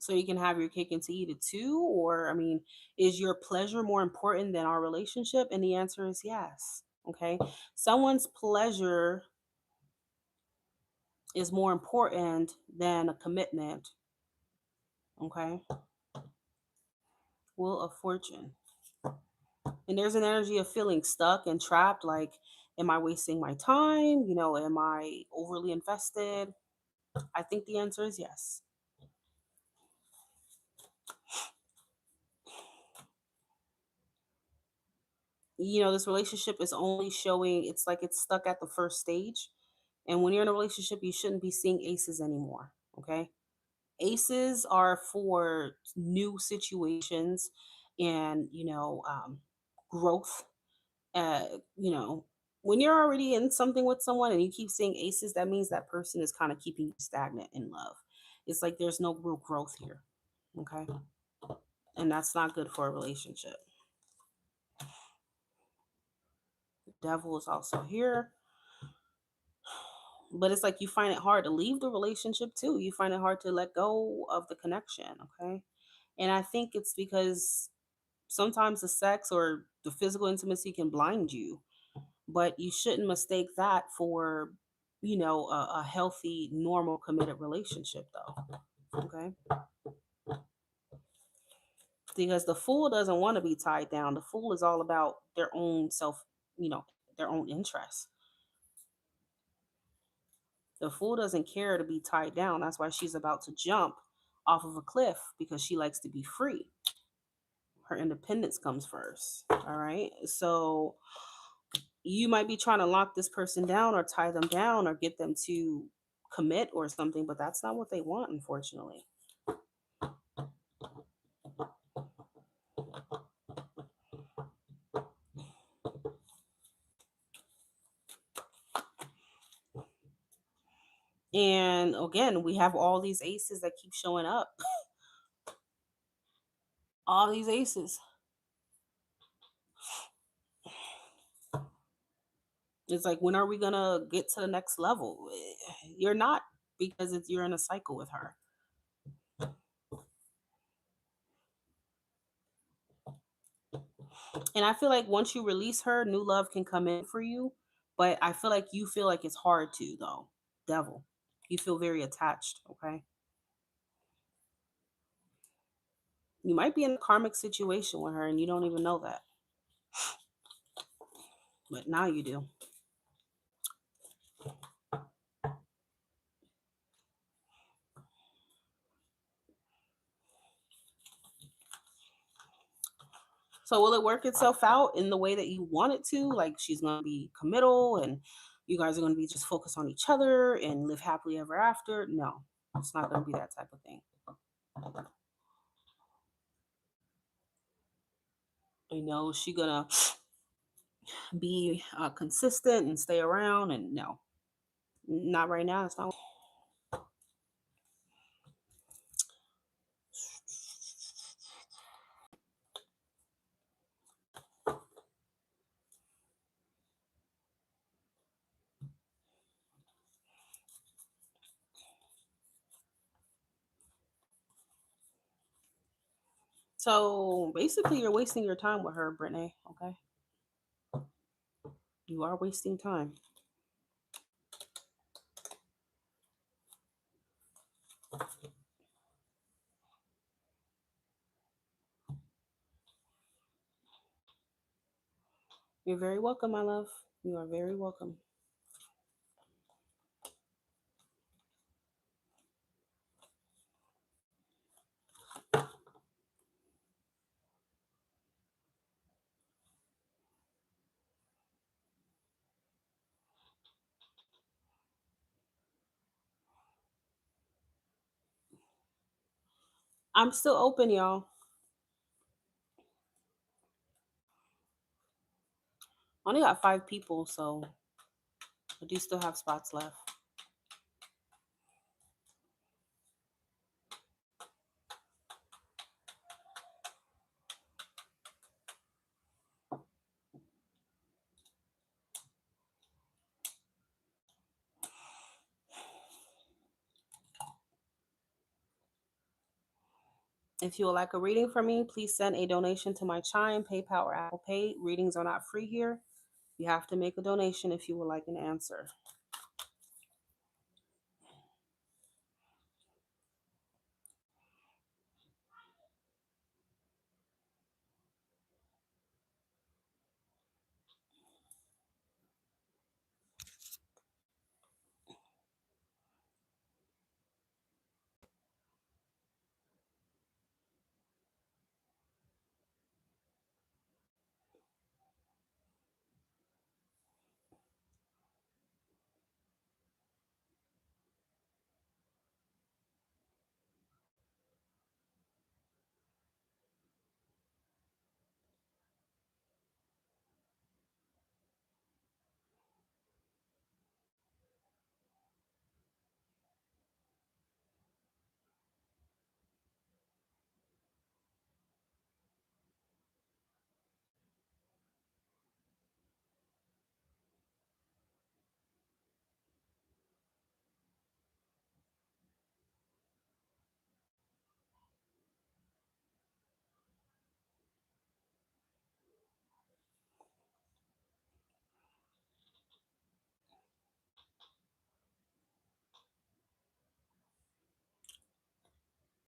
So you can have your cake and to eat it too? Or, I mean, is your pleasure more important than our relationship? And the answer is yes. Okay. Someone's pleasure is more important than a commitment. Okay. Wheel of Fortune. And there's an energy of feeling stuck and trapped. Like, am I wasting my time? Am I overly invested? I think the answer is yes. This relationship is only showing, it's like it's stuck at the first stage. And when you're in a relationship, you shouldn't be seeing aces anymore. Okay. Aces are for new situations and, growth. Uh, you know, when you're already in something with someone and you keep seeing aces, that means that person is kind of keeping you stagnant in love. It's like there's no real growth here. Okay. And that's not good for a relationship. Devil is also here. But it's like you find it hard to leave the relationship too. You find it hard to let go of the connection. Okay. And I think it's because sometimes the sex or the physical intimacy can blind you, but you shouldn't mistake that for, a healthy, normal, committed relationship, though. Okay. Because the fool doesn't want to be tied down. The fool is all about their own self, you know, their own interests. The fool doesn't care to be tied down. That's why she's about to jump off of a cliff because she likes to be free. Her independence comes first. All right. So you might be trying to lock this person down or tie them down or get them to commit or something, but that's not what they want, unfortunately. And again, we have all these aces that keep showing up. All these aces. It's like, when are we gonna get to the next level? You're not, because you're in a cycle with her. And I feel like once you release her, new love can come in for you. But I feel like you feel like it's hard to, though. Devil. You feel very attached, okay? You might be in a karmic situation with her and you don't even know that. But now you do. So will it work itself out in the way that you want it to? Like, she's gonna be committal and you guys are gonna be just focused on each other and live happily ever after? No, it's not gonna be that type of thing. She gonna be consistent and stay around, and no, not right now. It's not. So basically, you're wasting your time with her, Brittany. Okay, you are wasting time. You're very welcome, my love. You are very welcome. I'm still open, y'all. I only got 5 people, so I do still have spots left. If you would like a reading from me, please send a donation to my Chime, PayPal, or Apple Pay. Readings are not free here. You have to make a donation if you would like an answer.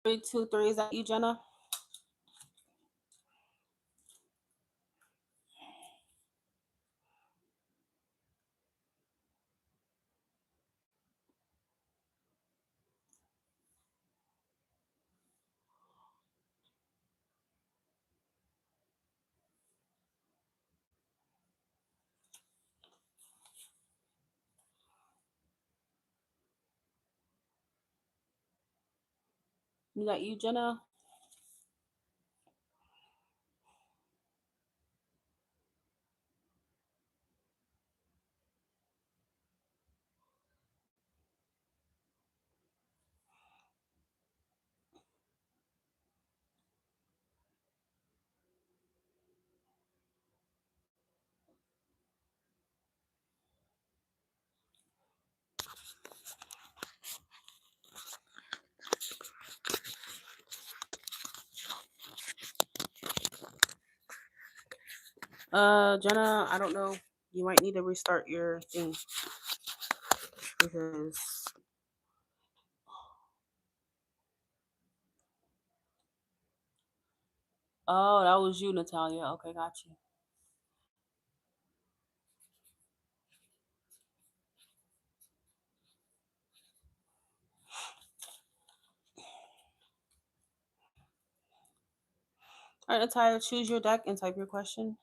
Three, two, three. Is that you, Jenna? Is that you, Jenna? Jenna, I don't know. You might need to restart your thing because oh, that was you, Natalia. Okay, got you. All right, Natalia, choose your deck and type your question.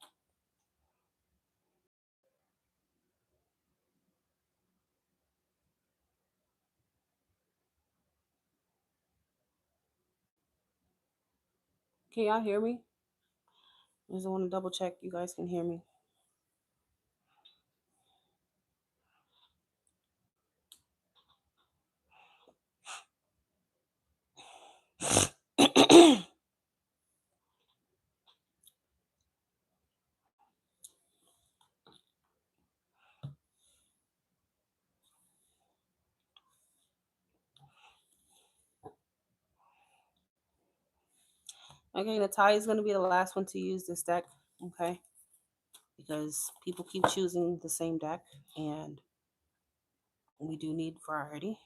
Can y'all hear me? I just want to double check you guys can hear me. Okay, Natalia's going to be the last one to use this deck. Okay, because people keep choosing the same deck, and we do need variety.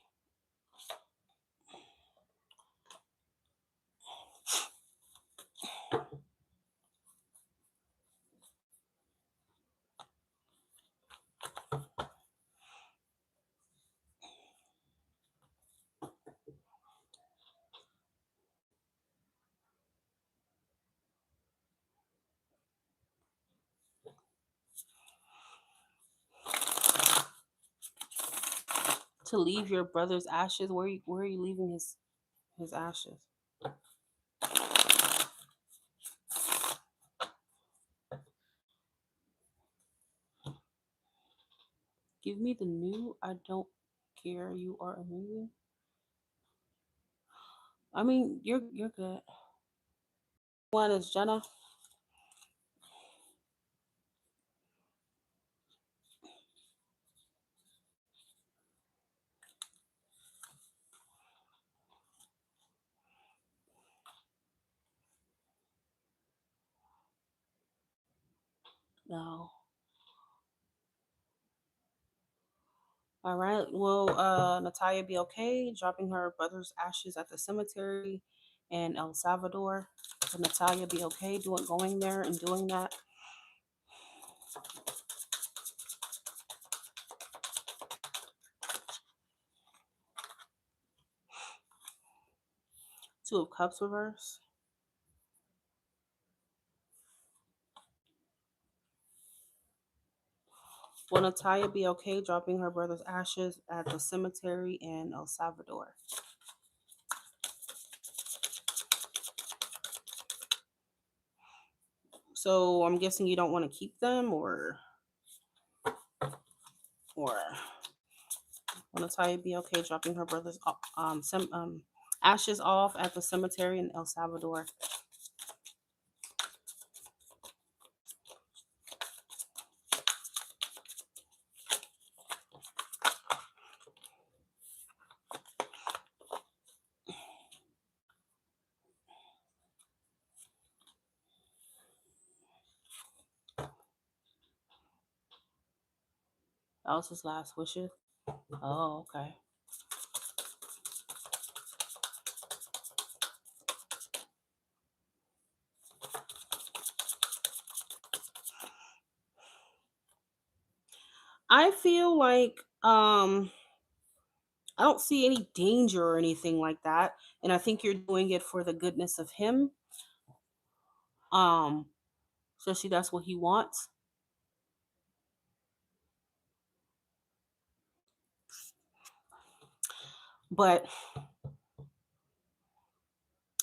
To leave your brother's ashes, where are you leaving his ashes? Give me the new. I don't care. You are amazing. I mean, you're good. One is Jenna. No. All right. Will Natalia be okay dropping her brother's ashes at the cemetery in El Salvador? Will Natalia be okay doing going there and doing that? Two of Cups reverse. Will Natalia be okay dropping her brother's ashes at the cemetery in El Salvador? So I'm guessing you don't want to keep them, or will Natalia be okay dropping her brother's ashes off at the cemetery in El Salvador? That was his last wishes. Oh, okay. I feel like I don't see any danger or anything like that, and I think you're doing it for the goodness of him. Um, Especially that's what he wants. But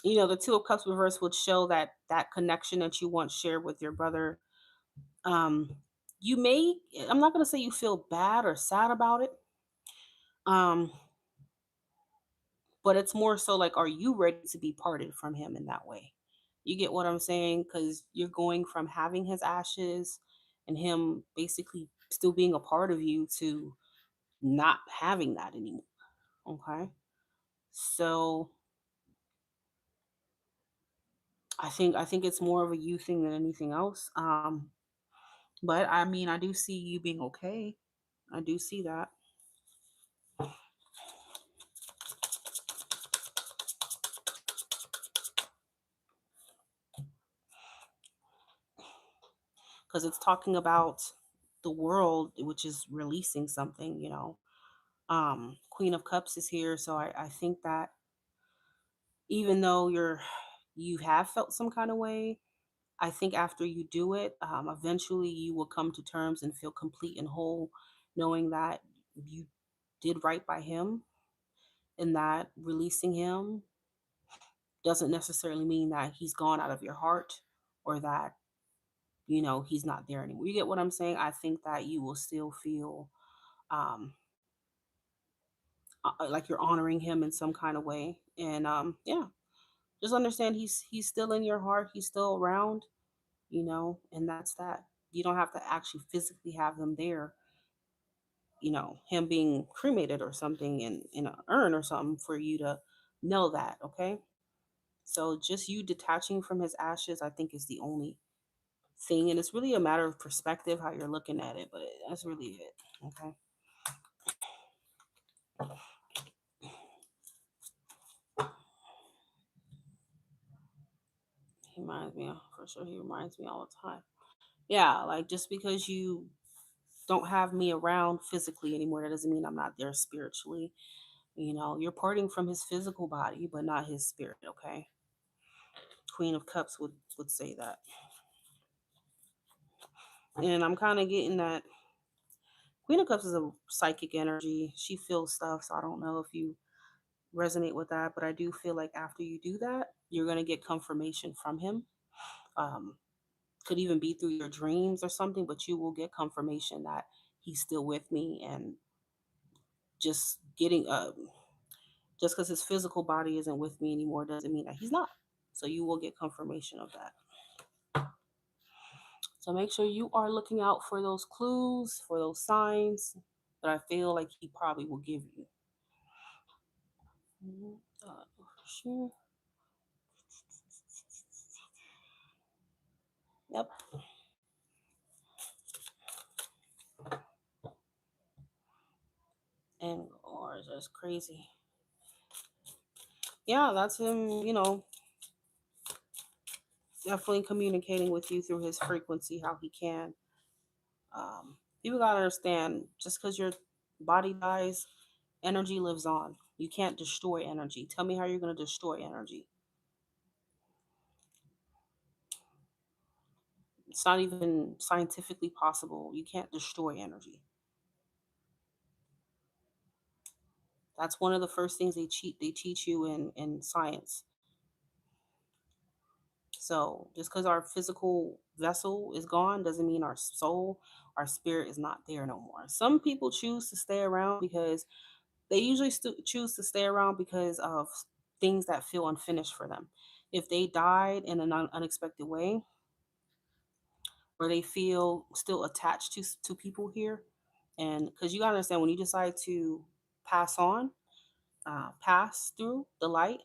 the Two of Cups reverse would show that connection that you once shared with your brother. Um, you may, I'm not gonna say you feel bad or sad about it. Um, but it's more so like, are you ready to be parted from him in that way? You get what I'm saying? Because you're going from having his ashes and him basically still being a part of you to not having that anymore. Okay. So I think it's more of a you thing than anything else. But I mean, I do see you being okay. I do see that because it's talking about the world, which is releasing something. Queen of Cups is here, so I think that even though you have felt some kind of way, I think after you do it, eventually you will come to terms and feel complete and whole, knowing that you did right by him, and that releasing him doesn't necessarily mean that he's gone out of your heart, or that he's not there anymore. You get what I'm saying? I think that you will still feel um, like you're honoring him in some kind of way, and yeah, just understand he's still in your heart. He's still around, and that's that. You don't have to actually physically have him there, him being cremated or something in an urn or something for you to know that, okay? So just you detaching from his ashes, I think, is the only thing. And it's really a matter of perspective, how you're looking at it, but that's really it, okay? He reminds me, for sure, he reminds me all the time. Yeah, like just because you don't have me around physically anymore, that doesn't mean I'm not there spiritually. You're parting from his physical body, but not his spirit, okay? Queen of Cups would say that. And I'm kind of getting that Queen of Cups is a psychic energy. She feels stuff, so I don't know if you resonate with that, but I do feel like after you do that, you're going to get confirmation from him. Um, could even be through your dreams or something, but you will get confirmation that he's still with me, and just getting just because his physical body isn't with me anymore doesn't mean that he's not. So you will get confirmation of that. So make sure you are looking out for those clues, for those signs that I feel like he probably will give you. For sure. Yep. And or that's crazy. Yeah, that's him, definitely communicating with you through his frequency how he can. People gotta understand, just because your body dies, energy lives on. You can't destroy energy. Tell me how you're gonna destroy energy. It's not even scientifically possible. You can't destroy energy. That's one of the first things they teach you in science. So just because our physical vessel is gone doesn't mean our soul, our spirit is not there no more. Some people choose to stay around because they usually choose to stay around because of things that feel unfinished for them. If they died in an unexpected way, or they feel still attached to people here, and because you gotta understand, when you decide to pass on, pass through the light,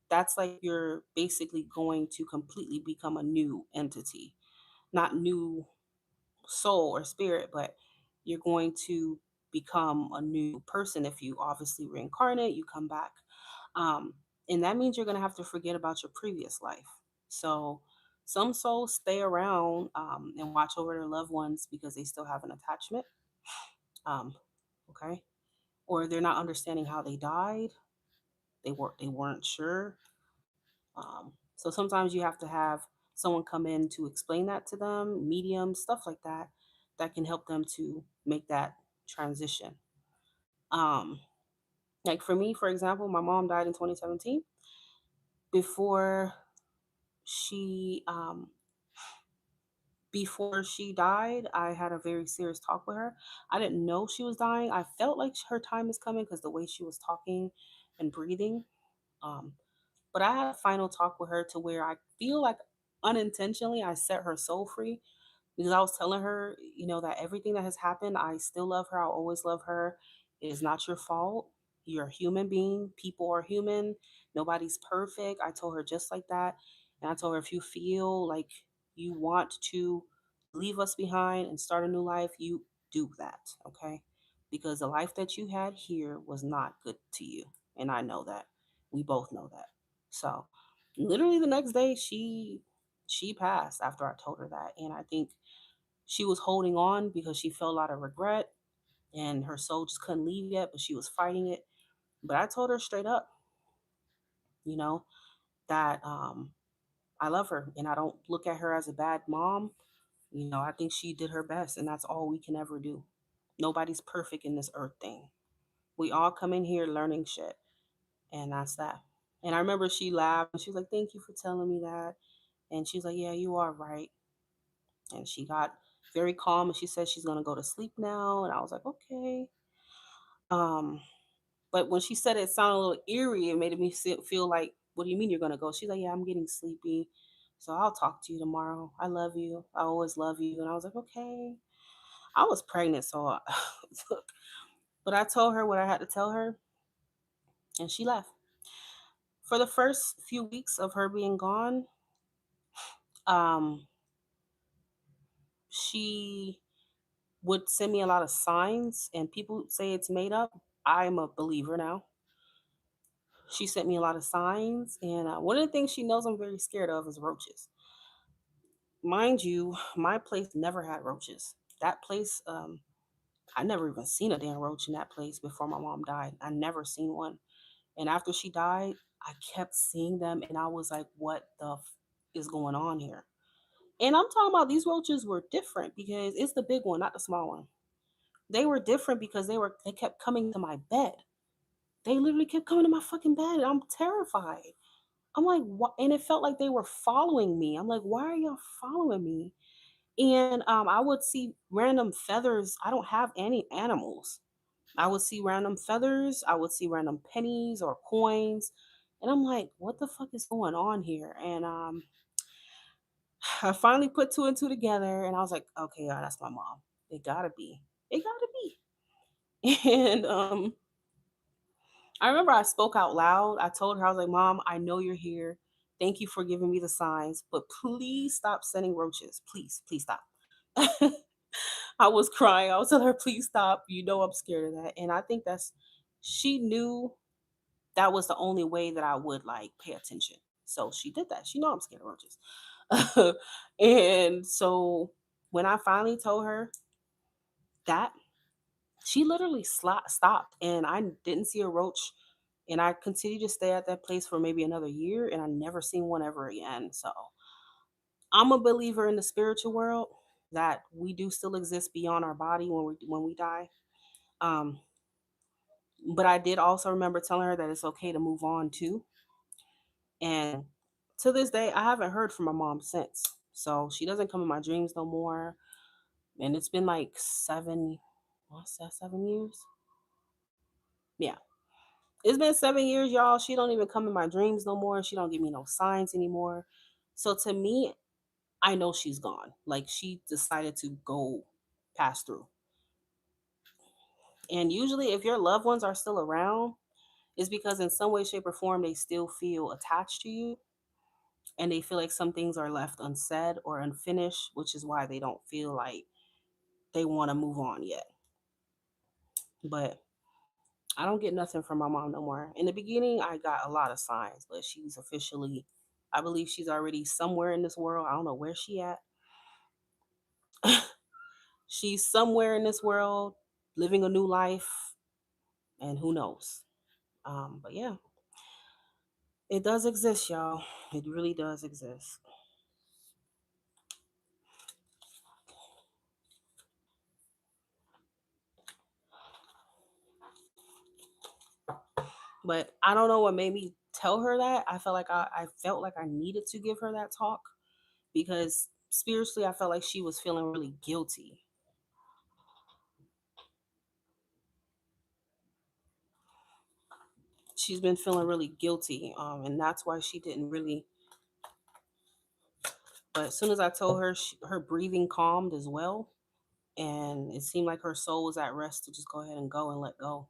that's like you're basically going to completely become a new entity, not new soul or spirit, but you're going to become a new person. If you obviously reincarnate, you come back. Um, and that means you're going to have to forget about your previous life. So some souls stay around and watch over their loved ones because they still have an attachment. Um, okay. Or they're not understanding how they died. They weren't sure. So sometimes you have to have someone come in to explain that to them, medium, stuff like that, that can help them to make that transition. Um, like for me, for example, my mom died in 2017. Before she before she died, I had a very serious talk with her. I didn't know she was dying. I felt like her time is coming because the way she was talking and breathing. Um, But I had a final talk with her to where I feel like unintentionally I set her soul free because I was telling her, that everything that has happened, I still love her. I'll always love her. It is not your fault. You're a human being. People are human. Nobody's perfect. I told her just like that. And I told her, if you feel like you want to leave us behind and start a new life, you do that. Okay. Because the life that you had here was not good to you. And I know that. We both know that. So literally the next day she passed after I told her that. And I think she was holding on because she felt a lot of regret and her soul just couldn't leave yet, but she was fighting it. But I told her straight up, you know, that I love her and I don't look at her as a bad mom. I think she did her best and that's all we can ever do. Nobody's perfect in this earth thing. We all come in here learning shit, and that's that. And I remember she laughed and she was like, "Thank you for telling me that." And she's like, "Yeah, you are right." And she got very calm and she said she's gonna go to sleep now. And I was like, "Okay." Um, but when she said it, it sounded a little eerie. It made me feel like, "What do you mean you're gonna go?" She's like, "Yeah, I'm getting sleepy, so I'll talk to you tomorrow. I love you. I always love you." And I was like, "Okay." I was pregnant, so but I told her what I had to tell her, and she left. For the first few weeks of her being gone, um, she would send me a lot of signs, and people say it's made up. I'm a believer now. She sent me a lot of signs, and one of the things she knows I'm very scared of is roaches. Mind you, my place never had roaches. That place, I never even seen a damn roach in that place before my mom died. I never seen one. And after she died, I kept seeing them, and I was like, "What the is going on here?" And I'm talking about these roaches were different because it's the big one, not the small one. They were different because they kept coming to my bed. They literally kept coming to my fucking bed. And I'm terrified. I'm like, what? And it felt like they were following me. I'm like, why are y'all following me? And I would see random feathers. I don't have any animals. I would see random feathers. I would see random pennies or coins. And I'm like, what the fuck is going on here? And I finally put two and two together and I was like, okay, yeah, that's my mom. It gotta be. It gotta be. And I remember I spoke out loud. I told her, I was like, "Mom, I know you're here. Thank you for giving me the signs, but please stop sending roaches. Please, please stop." I was crying. I was telling her, please stop. You know I'm scared of that. And I think she knew that was the only way that I would like pay attention. So she did that. She know I'm scared of roaches. And so when I finally told her that, she literally stopped and I didn't see a roach. And I continued to stay at that place for maybe another year and I never seen one ever again. So I'm a believer in the spiritual world that we do still exist beyond our body when we die. Um, but I did also remember telling her that it's okay to move on too. And to this day, I haven't heard from my mom since. So she doesn't come in my dreams no more. And it's been like what's that, 7 years? Yeah. It's been 7 years, y'all. She don't even come in my dreams no more. She don't give me no signs anymore. So to me, I know she's gone. Like she decided to go pass through. And usually if your loved ones are still around, it's because in some way, shape, or form they still feel attached to you and they feel like some things are left unsaid or unfinished, which is why they don't feel like they want to move on yet. But I don't get nothing from my mom no more. In the beginning, I got a lot of signs, but she's officially, I believe she's already somewhere in this world. I don't know where she at. She's somewhere in this world living a new life, and who knows. But yeah, it does exist, y'all. It really does exist. But I don't know what made me tell her that. I felt like I needed to give her that talk because spiritually I felt like she was feeling really guilty. She's been feeling really guilty, and that's why she didn't really. But as soon as I told her, her breathing calmed as well, and it seemed like her soul was at rest to just go ahead and go and let go.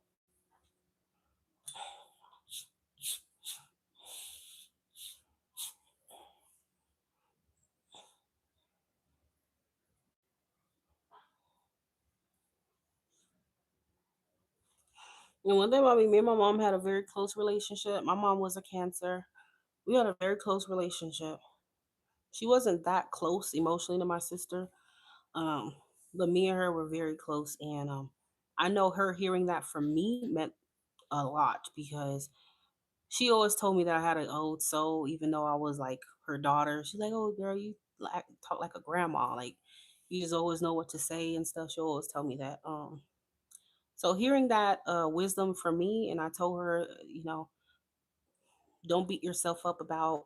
And one thing about me and my mom had a very close relationship. My mom was a Cancer. We had a very close relationship. She wasn't that close emotionally to my sister, um, but me and her were very close. And I know her hearing that from me meant a lot because she always told me that I had an old soul, even though I was like her daughter. She's like, "Oh, girl, you talk like a grandma. Like, you just always know what to say and stuff." She always tell me that. So hearing that wisdom from me, and I told her, don't beat yourself up about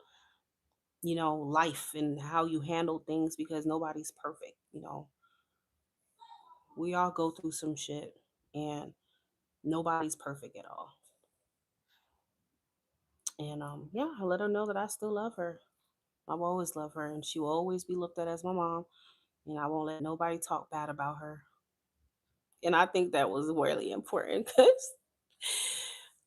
life and how you handle things because nobody's perfect. We all go through some shit, and nobody's perfect at all. And yeah, I let her know that I still love her. I've always loved her, and she will always be looked at as my mom. And I won't let nobody talk bad about her. And I think that was really important because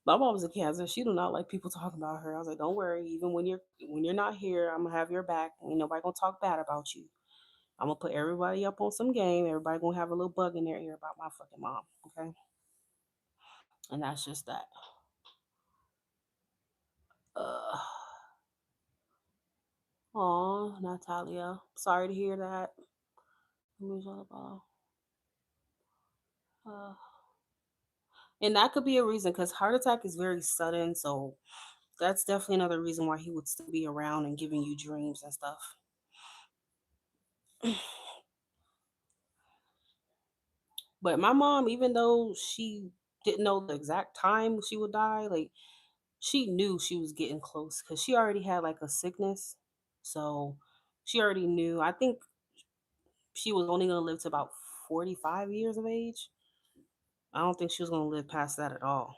my mom's a Cancer. She do not like people talking about her. I was like, don't worry. Even when you're not here, I'm gonna have your back. Ain't nobody gonna talk bad about you. I'm gonna put everybody up on some game. Everybody gonna have a little bug in their ear about my fucking mom. Okay, and that's just that. Uh, Aw, Natalia. Sorry to hear that. Uh, and that could be a reason because heart attack is very sudden. So that's definitely another reason why he would still be around and giving you dreams and stuff. But my mom, even though she didn't know the exact time she would die, like she knew she was getting close because she already had like a sickness. So she already knew. I think she was only going to live to about 45 years of age. I don't think she was going to live past that at all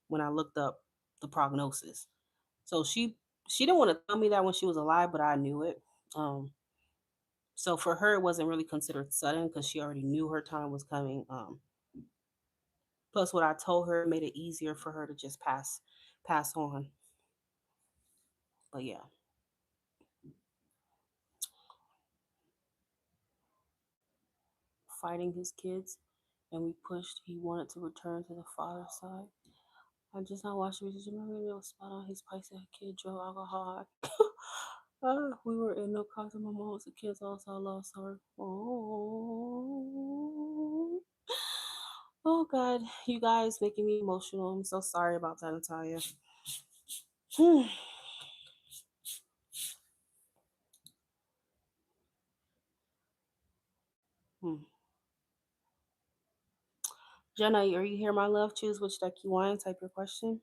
when I looked up the prognosis. So she didn't want to tell me that when she was alive, but I knew it. Um, so for her, it wasn't really considered sudden because she already knew her time was coming. Plus, what I told her made it easier for her to just pass on. But yeah, fighting his kids, and we pushed. He wanted to return to the father's side. I just not watched the video. Remember the spot on his place a kid drove alcohol. We were in the car. My mom was a kid, also I lost her. Oh. Oh God, you guys making me emotional. I'm so sorry about that, Natalia. Hmm. Jenna, are you here, my love? Choose which deck you want. Type your question.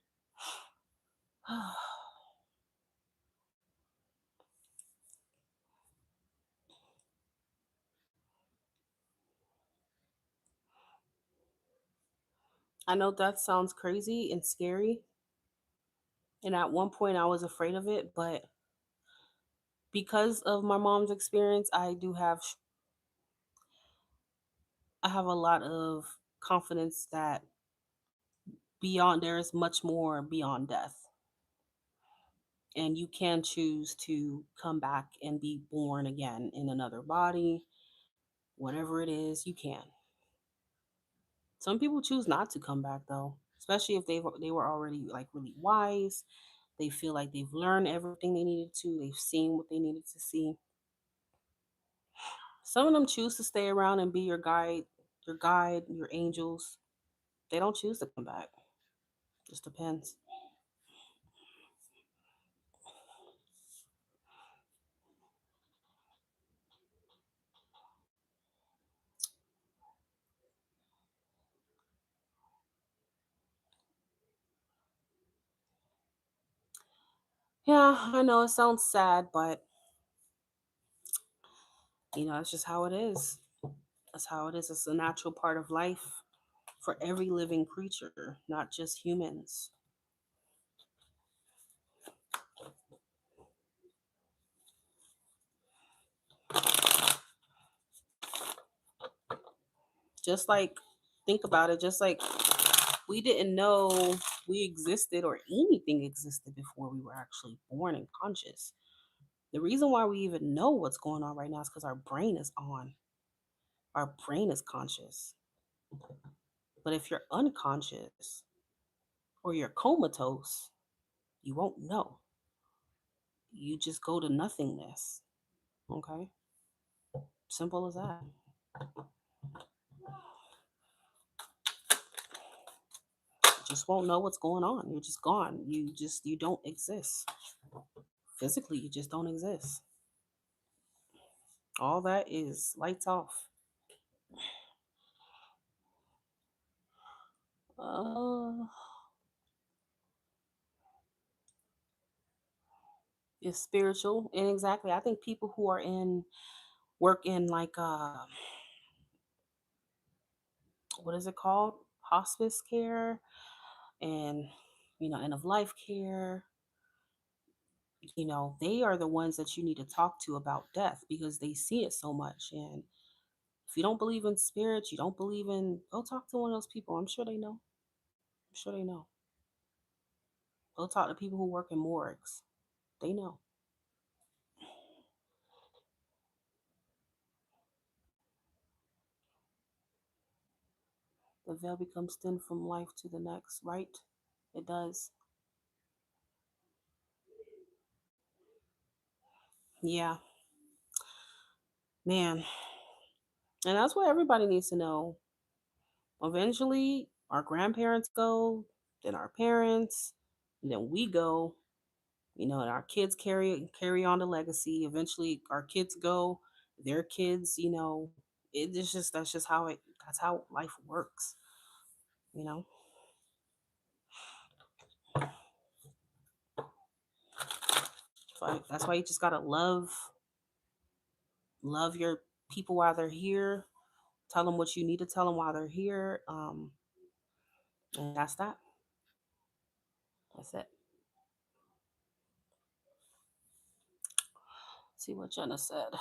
I know that sounds crazy and scary, and at one point I was afraid of it, but because of my mom's experience, I have a lot of confidence that beyond there is much more beyond death, and you can choose to come back and be born again in another body, whatever it is, you can. Some people choose not to come back though, especially if they were already like really wise. They feel like they've learned everything they needed to. They've seen what they needed to see. Some of them choose to stay around and be your guide, your angels. They don't choose to come back. Just depends. Yeah, I know it sounds sad, but it's just how it is. That's how it is. It's a natural part of life for every living creature, not just humans. Just like, think about it, just like we didn't know we existed or anything existed before we were actually born and conscious. The reason why we even know what's going on right now is because our brain is on, our brain is conscious. But if you're unconscious or you're comatose, you won't know. You just go to nothingness. Okay? Simple as that. Just won't know what's going on. You're just gone. You don't exist. Physically, you just don't exist. All that is lights off. Uh, it's spiritual, and exactly. I think people who are in work in like what is it called, hospice care, and end of life care. They are the ones that you need to talk to about death because they see it so much. And if you don't believe in spirits, you don't believe in, go talk to one of those people. I'm sure they know. I'm sure they know. Go talk to people who work in morgues. They know. The veil becomes thin from life to the next, right? It does. Yeah, man. And that's what everybody needs to know. Eventually, our grandparents go, then our parents, and then we go. And our kids carry on the legacy. Eventually, our kids go, their kids. It's just that's how life works. You know, that's why you just gotta love your people while they're here. Tell them what you need to tell them while they're here. And that's that. That's it. See what Jenna said.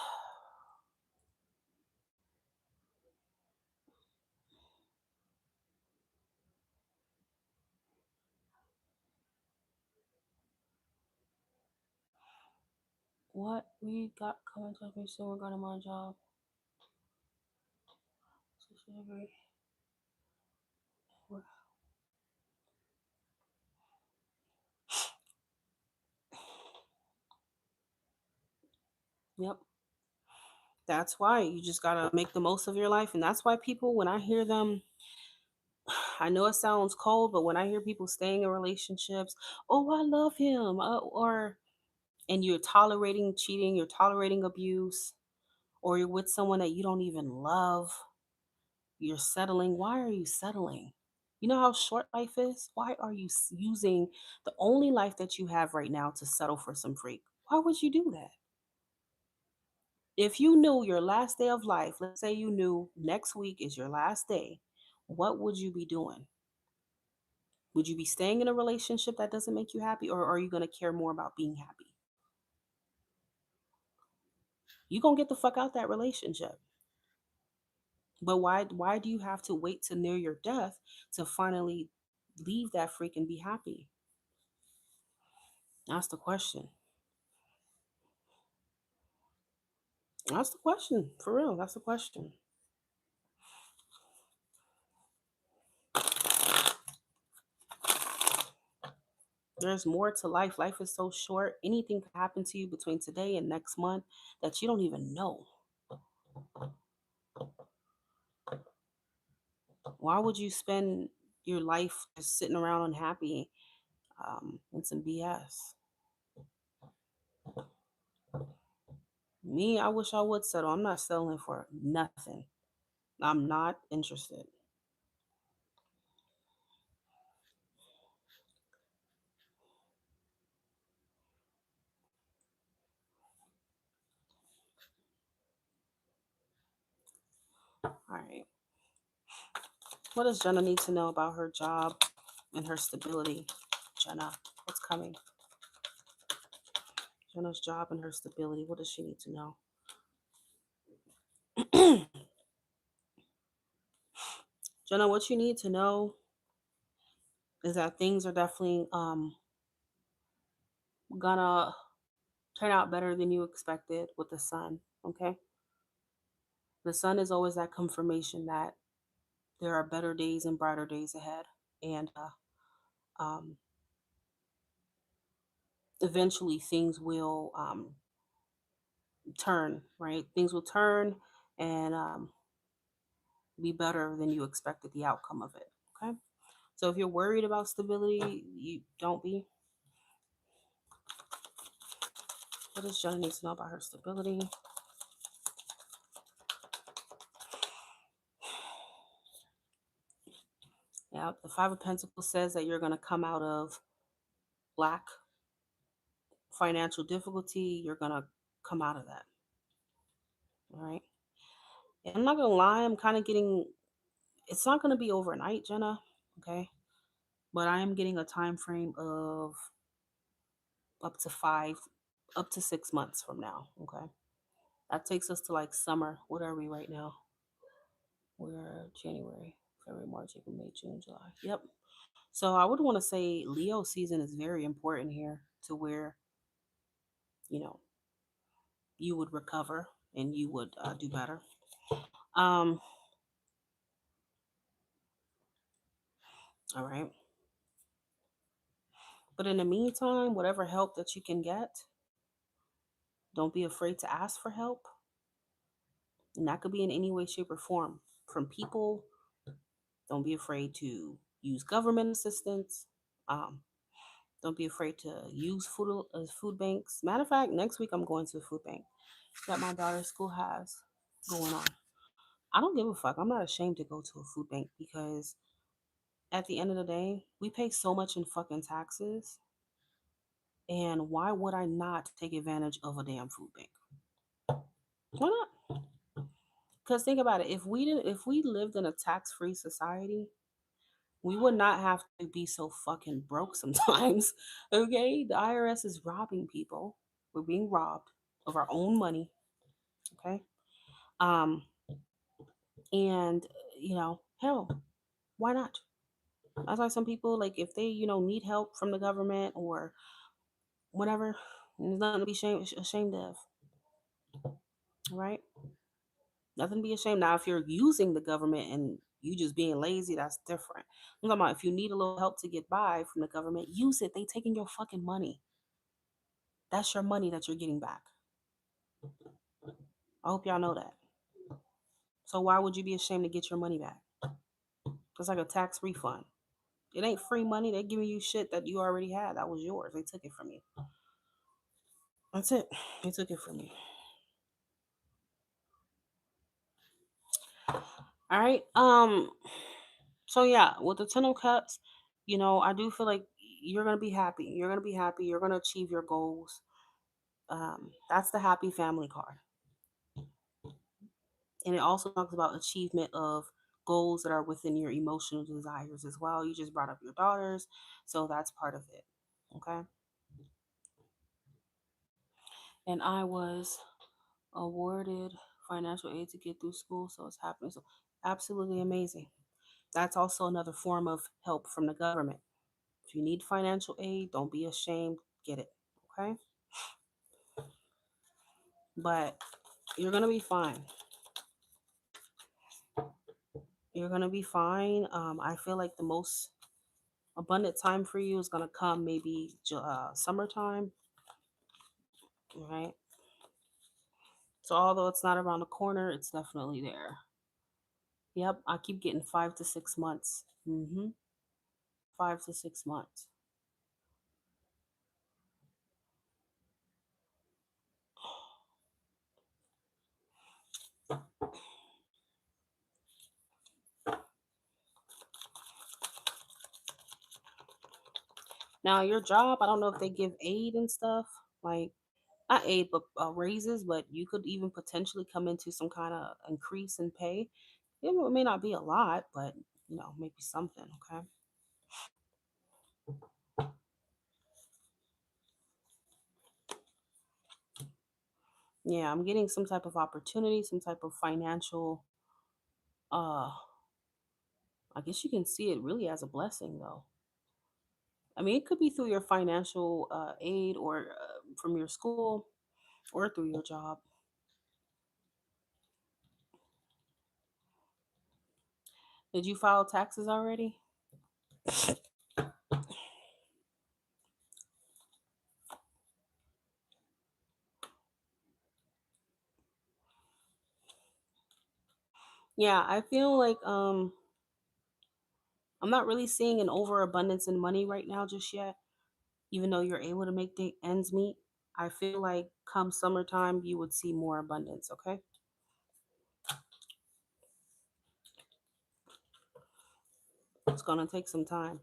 What we got coming to me soon regarding my job. Yep. That's why you just gotta make the most of your life. And that's why people, when I hear them, I know it sounds cold, but when I hear people staying in relationships, oh, I love him, or and you're tolerating cheating, you're tolerating abuse, or you're with someone that you don't even love, you're settling. Why are you settling? You know how short life is? Why are you using the only life that you have right now to settle for some freak? Why would you do that? If you knew your last day of life, let's say you knew next week is your last day, what would you be doing? Would you be staying in a relationship that doesn't make you happy, or are you going to care more about being happy? You going to get the fuck out that relationship. But why do you have to wait to near your death to finally leave that freak and be happy? That's the question. That's the question. For real, that's the question. There's more to life. Life is so short. Anything could happen to you between today and next month that you don't even know. Why would you spend your life just sitting around unhappy and some BS? Me, I wish I would settle. I'm not settling for nothing. I'm not interested. All right. What does Jenna need to know about her job and her stability? Jenna, what's coming? Jenna's job and her stability. What does she need to know? Jenna, what you need to know is that things are definitely gonna turn out better than you expected with the sun. Okay, the sun is always that confirmation that there are better days and brighter days ahead, and eventually things will turn. Right, things will turn and be better than you expected the outcome of it. Okay, so if you're worried about stability, you don't be. What does Jenna need to know about her stability? Yeah, the Five of Pentacles says that you're going to come out of lack, financial difficulty. You're going to come out of that. All right. And I'm not going to lie, I'm kind of getting, it's not going to be overnight, Jenna. Okay. But I am getting a time frame of up to 6 months from now. Okay. That takes us to like summer. What are we right now? We're January, February, March, April, May, June, July. Yep. So I would want to say Leo season is very important here to where, you know, you would recover and you would do better. Um, all right. But in the meantime, whatever help that you can get, don't be afraid to ask for help. And that could be in any way, shape, or form from people. Don't be afraid to use government assistance. Um, don't be afraid to use food banks. Matter of fact, next week I'm going to a food bank that my daughter's school has going on. I don't give a fuck. I'm not ashamed to go to a food bank because at the end of the day, we pay so much in fucking taxes. And why would I not take advantage of a damn food bank? Why not? Because think about it. If we lived in a tax-free society, we would not have to be so fucking broke sometimes. Okay? The IRS is robbing people. We're being robbed of our own money. Okay? Um, and hell, why not? That's why some people like if they, need help from the government or whatever, there's nothing to be ashamed of. Right? Nothing to be ashamed. Now, if you're using the government and you just being lazy, that's different. I'm talking about if you need a little help to get by from the government, use it. They taking your fucking money. That's your money that you're getting back. I hope y'all know that. So why would you be ashamed to get your money back? It's like a tax refund. It ain't free money. They're giving you shit that you already had. That was yours. They took it from you. That's it. They took it from you. All right. So yeah, with the Ten of Cups, I do feel like you're gonna be happy. You're gonna be happy. You're gonna achieve your goals. That's the happy family card, and it also talks about achievement of goals that are within your emotional desires as well. You just brought up your daughters, so that's part of it. Okay. And I was awarded financial aid to get through school, so it's happening. So absolutely amazing. That's also another form of help from the government. If you need financial aid, don't be ashamed. Get it. Okay. But you're gonna be fine. You're gonna be fine. I feel like the most abundant time for you is gonna come maybe summertime, right? So although it's not around the corner, it's definitely there. Yep, I keep getting 5 to 6 months. 5 to 6 months. Now your job, I don't know if they give aid and stuff, like not aid, but raises. But you could even potentially come into some kind of increase in pay. It may not be a lot, but maybe something. Okay. Yeah, I'm getting some type of opportunity, some type of financial. Uh, I guess you can see it really as a blessing, though. I mean, it could be through your financial aid or from your school or through your job. Did you file taxes already? Yeah, I feel like I'm not really seeing an overabundance in money right now just yet, even though you're able to make the ends meet. I feel like come summertime you would see more abundance, okay? It's gonna take some time.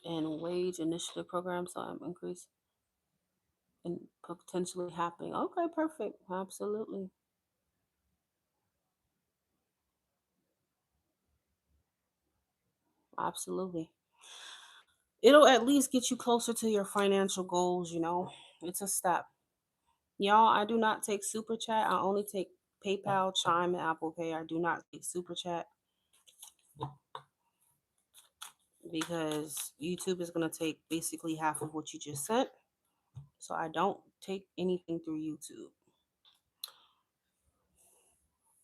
And wage initiative programs increase and potentially happening. Okay, perfect. Absolutely. Absolutely. It'll at least get you closer to your financial goals. It's a step. Y'all, I do not take super chat. I only take PayPal, Chime, and Apple Pay. I do not take super chat because YouTube is going to take basically half of what you just sent. So I don't take anything through YouTube.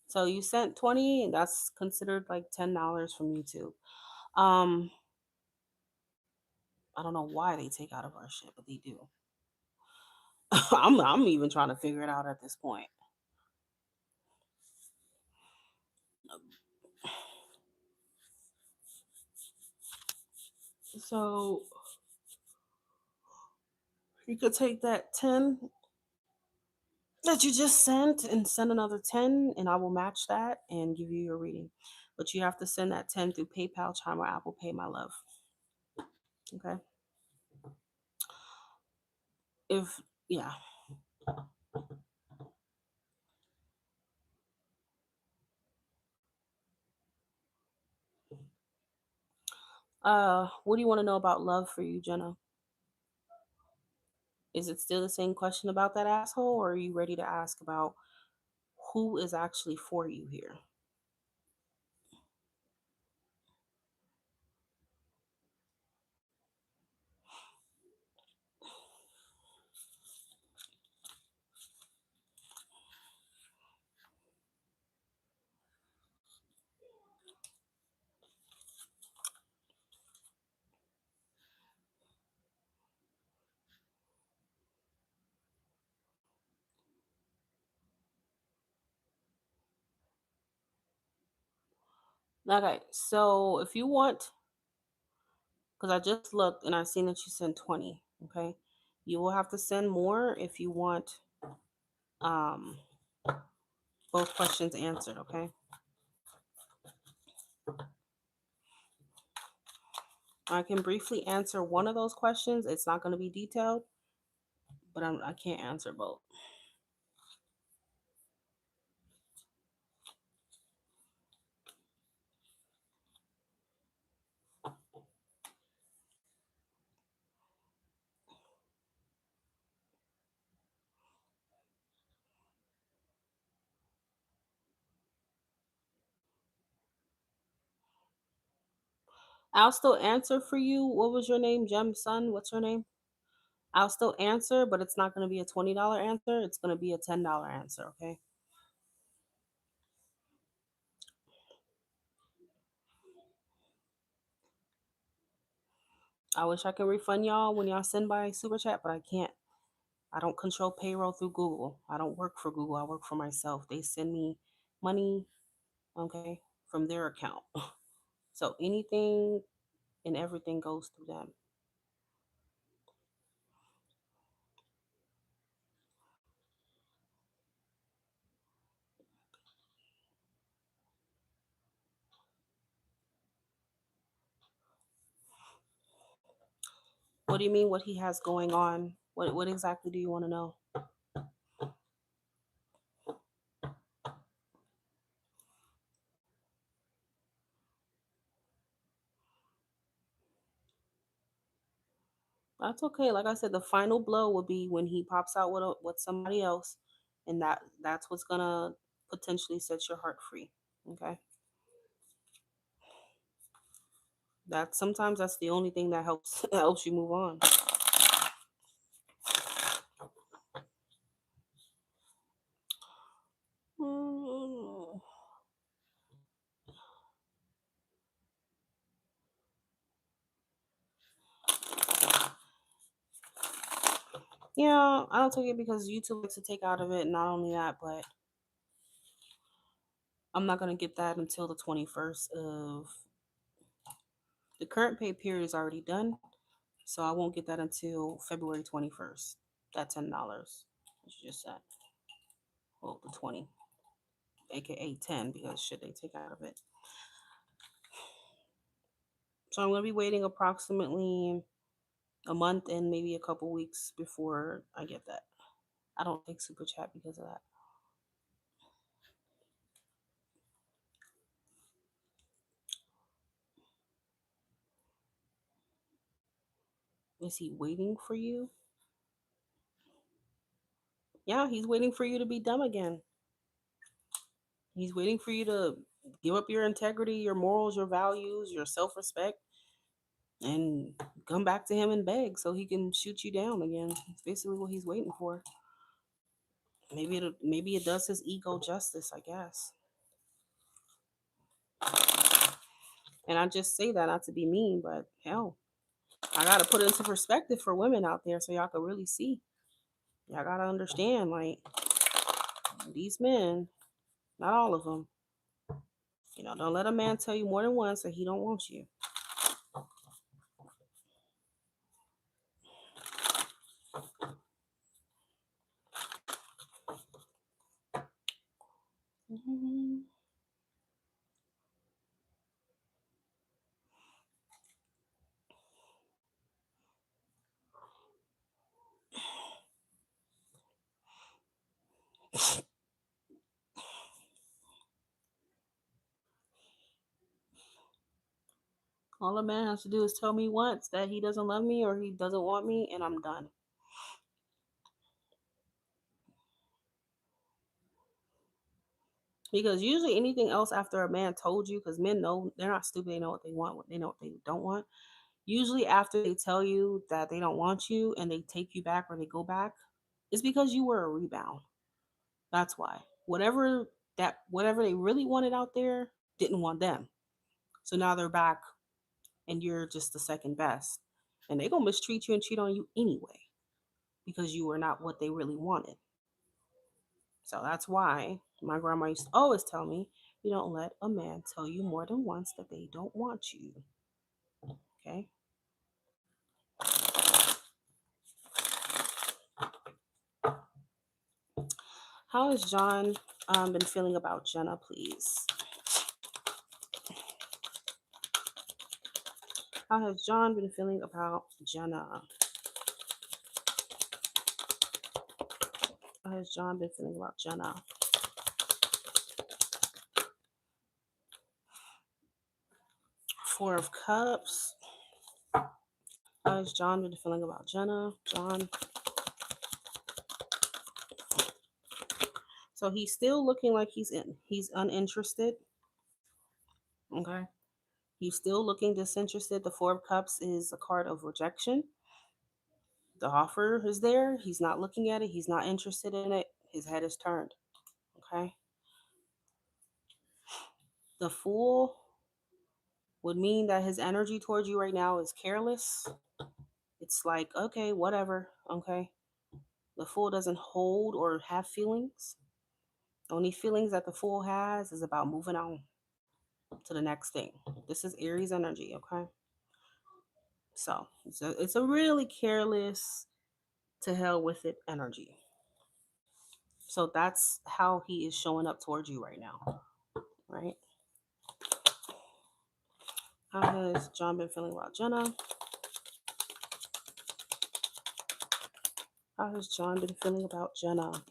So you sent 20 and that's considered like $10 from YouTube. Um I don't know why they take out of our shit, but they do. I'm even trying to figure it out at this point. So you could take that 10 that you just sent and send another 10 and I will match that and give you your reading. But you have to send that 10 through PayPal, Chime, or Apple Pay, my love. Okay. If yeah. What do you want to know about love for you, Jenna? Is it still the same question about that asshole, or are you ready to ask about who is actually for you here. Okay, so if you want, because I just looked and I seen that you sent 20, okay? You will have to send more if you want um, both questions answered, okay? I can briefly answer one of those questions. It's not going to be detailed, but I can't answer both. I'll still answer for you. What was your name? Gem Sun? What's your name? I'll still answer, but it's not going to be a $20 answer. It's going to be a $10 answer, okay? I wish I could refund y'all when y'all send by Super Chat, but I can't. I don't control payroll through Google. I don't work for Google. I work for myself. They send me money, okay, from their account. So anything and everything goes through them. What do you mean what he has going on? What exactly do you want to know? That's okay. Like I said, the final blow will be when he pops out with somebody else, and that's what's gonna potentially set your heart free. Okay, that sometimes that's the only thing that helps helps you move on. Mm. Yeah, I don't take it because YouTube likes to take out of it. Not only that, but I'm not gonna get that until the 21st of the current pay period is already done, so I won't get that until February 21st. That $10, as you just said. Well, the 20, aka 10, because shit they take out of it. So I'm gonna be waiting approximately a month and maybe a couple weeks before I get that. I don't take super chat because of that. Is he waiting for you? Yeah, he's waiting for you to be dumb again. He's waiting for you to give up your integrity, your morals, your values, your self respect, and come back to him and beg so he can shoot you down again. It's basically what he's waiting for. Maybe it does his ego justice, I guess. And I just say that not to be mean, but hell, I gotta put it into perspective for women out there so y'all can really see. Y'all gotta understand, like these men, not all of them. Don't let a man tell you more than once that he don't want you. Mhm. All a man has to do is tell me once that he doesn't love me or he doesn't want me, and I'm done. Because usually anything else after a man told you, because men know they're not stupid, they know what they want, they know what they don't want. Usually after they tell you that they don't want you and they take you back or they go back, it's because you were a rebound. That's why. Whatever they really wanted out there didn't want them. So now they're back and you're just the second best. And they're gonna mistreat you and cheat on you anyway because you were not what they really wanted. So that's why my grandma used to always tell me, you don't let a man tell you more than once that they don't want you. Okay. How has John been feeling about Jenna, please? How has John been feeling about Jenna? How has John been feeling about Jenna? Four of Cups. How has John been feeling about Jenna? John. So he's still looking like he's uninterested. Okay. He's still looking disinterested. The Four of Cups is a card of rejection. The offer is there. He's not looking at it. He's not interested in it. His head is turned. Okay. The Fool would mean that his energy towards you right now is careless. It's like, okay, whatever. Okay. The Fool doesn't hold or have feelings. The only feelings that the Fool has is about moving on to the next thing. This is Aries energy. Okay. So it's a really careless to hell with it energy. So that's how he is showing up towards you right now, right? How has John been feeling about Jenna? How has John been feeling about Jenna?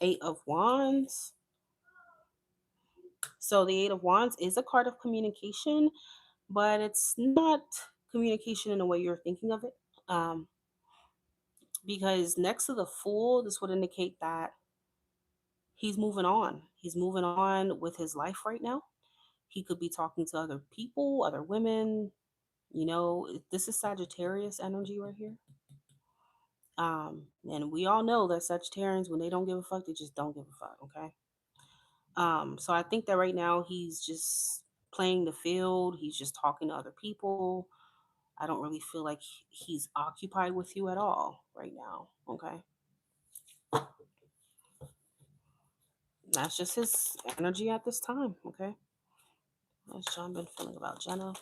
Eight of Wands. So the Eight of Wands is a card of communication, but it's not communication in the way you're thinking of it. Um, because next to the Fool, this would indicate that he's moving on. He's moving on with his life right now. He could be talking to other people, other women. This is Sagittarius energy right here. And we all know that Sagittarians, when they don't give a fuck, they just don't give a fuck. Okay. So I think that right now he's just playing the field. He's just talking to other people. I don't really feel like he's occupied with you at all right now. Okay. That's just his energy at this time. Okay. How's John been feeling about Jenna?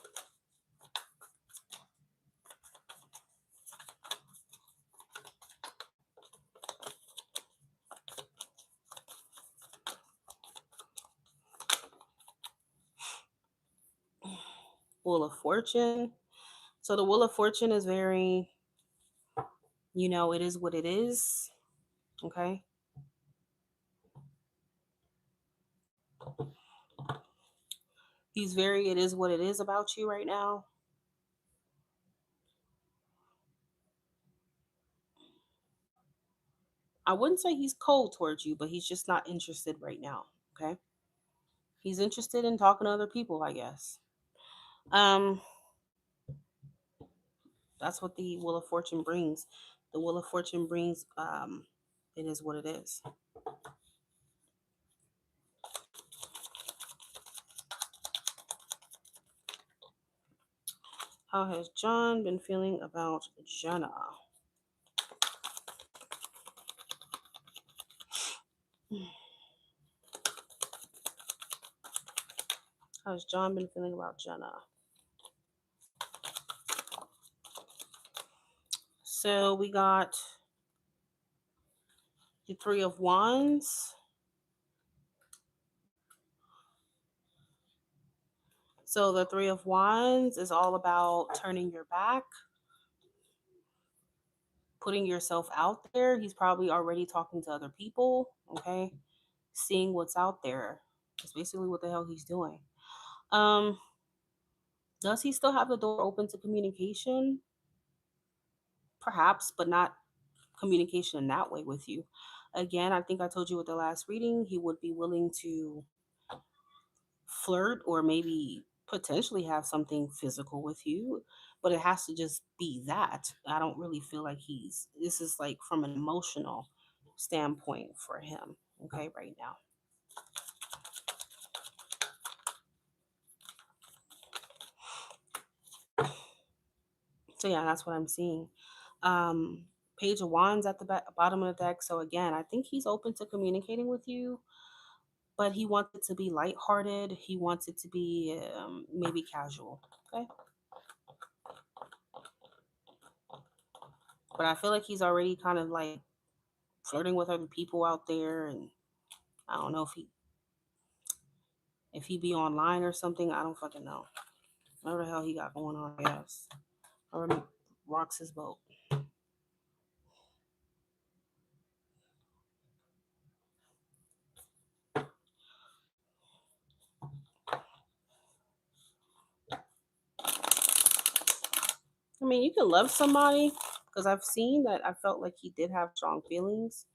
Wheel of Fortune. So the Wheel of Fortune is very, it is what it is. Okay. He's very, it is what it is about you right now. I wouldn't say he's cold towards you, but he's just not interested right now. Okay. He's interested in talking to other people, I guess. Um, that's what the Wheel of Fortune brings. The Wheel of Fortune brings, it is what it is. How has John been feeling about Jenna? How's John been feeling about Jenna? So we got the Three of Wands. So the Three of Wands is all about turning your back, putting yourself out there. He's probably already talking to other people, okay? Seeing what's out there. That's basically what the hell he's doing. Um, does he still have the door open to communication? perhaps, but not communication in that way with you. Again, I think I told you with the last reading, he would be willing to flirt or maybe potentially have something physical with you, but it has to just be that. I don't really feel like this is like from an emotional standpoint for him, okay, right now. So yeah, that's what I'm seeing. Um, Page of Wands at the bottom of the deck. So again, I think he's open to communicating with you, but he wants it to be lighthearted. He wants it to be maybe casual. Okay, but I feel like he's already kind of like flirting with other people out there, and I don't know if he be online or something. I don't fucking know. Whatever the hell he got going on, I guess. Or rocks his boat. I mean, you can love somebody because I've seen that. I felt like he did have strong feelings.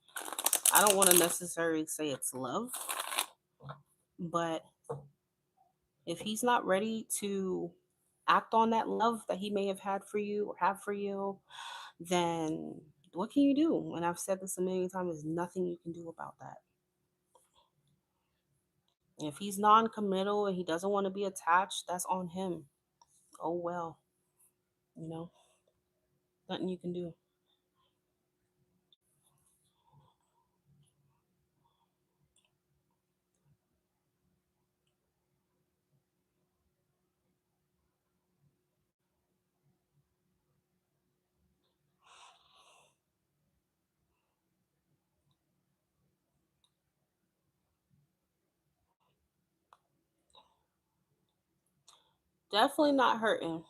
I don't want to necessarily say it's love, but if he's not ready to act on that love that he may have had for you or have for you, then what can you do? And I've said this a million times, there's nothing you can do about that. If he's non committal and he doesn't want to be attached, that's on him. Oh well, you know, nothing you can do. Definitely not hurting.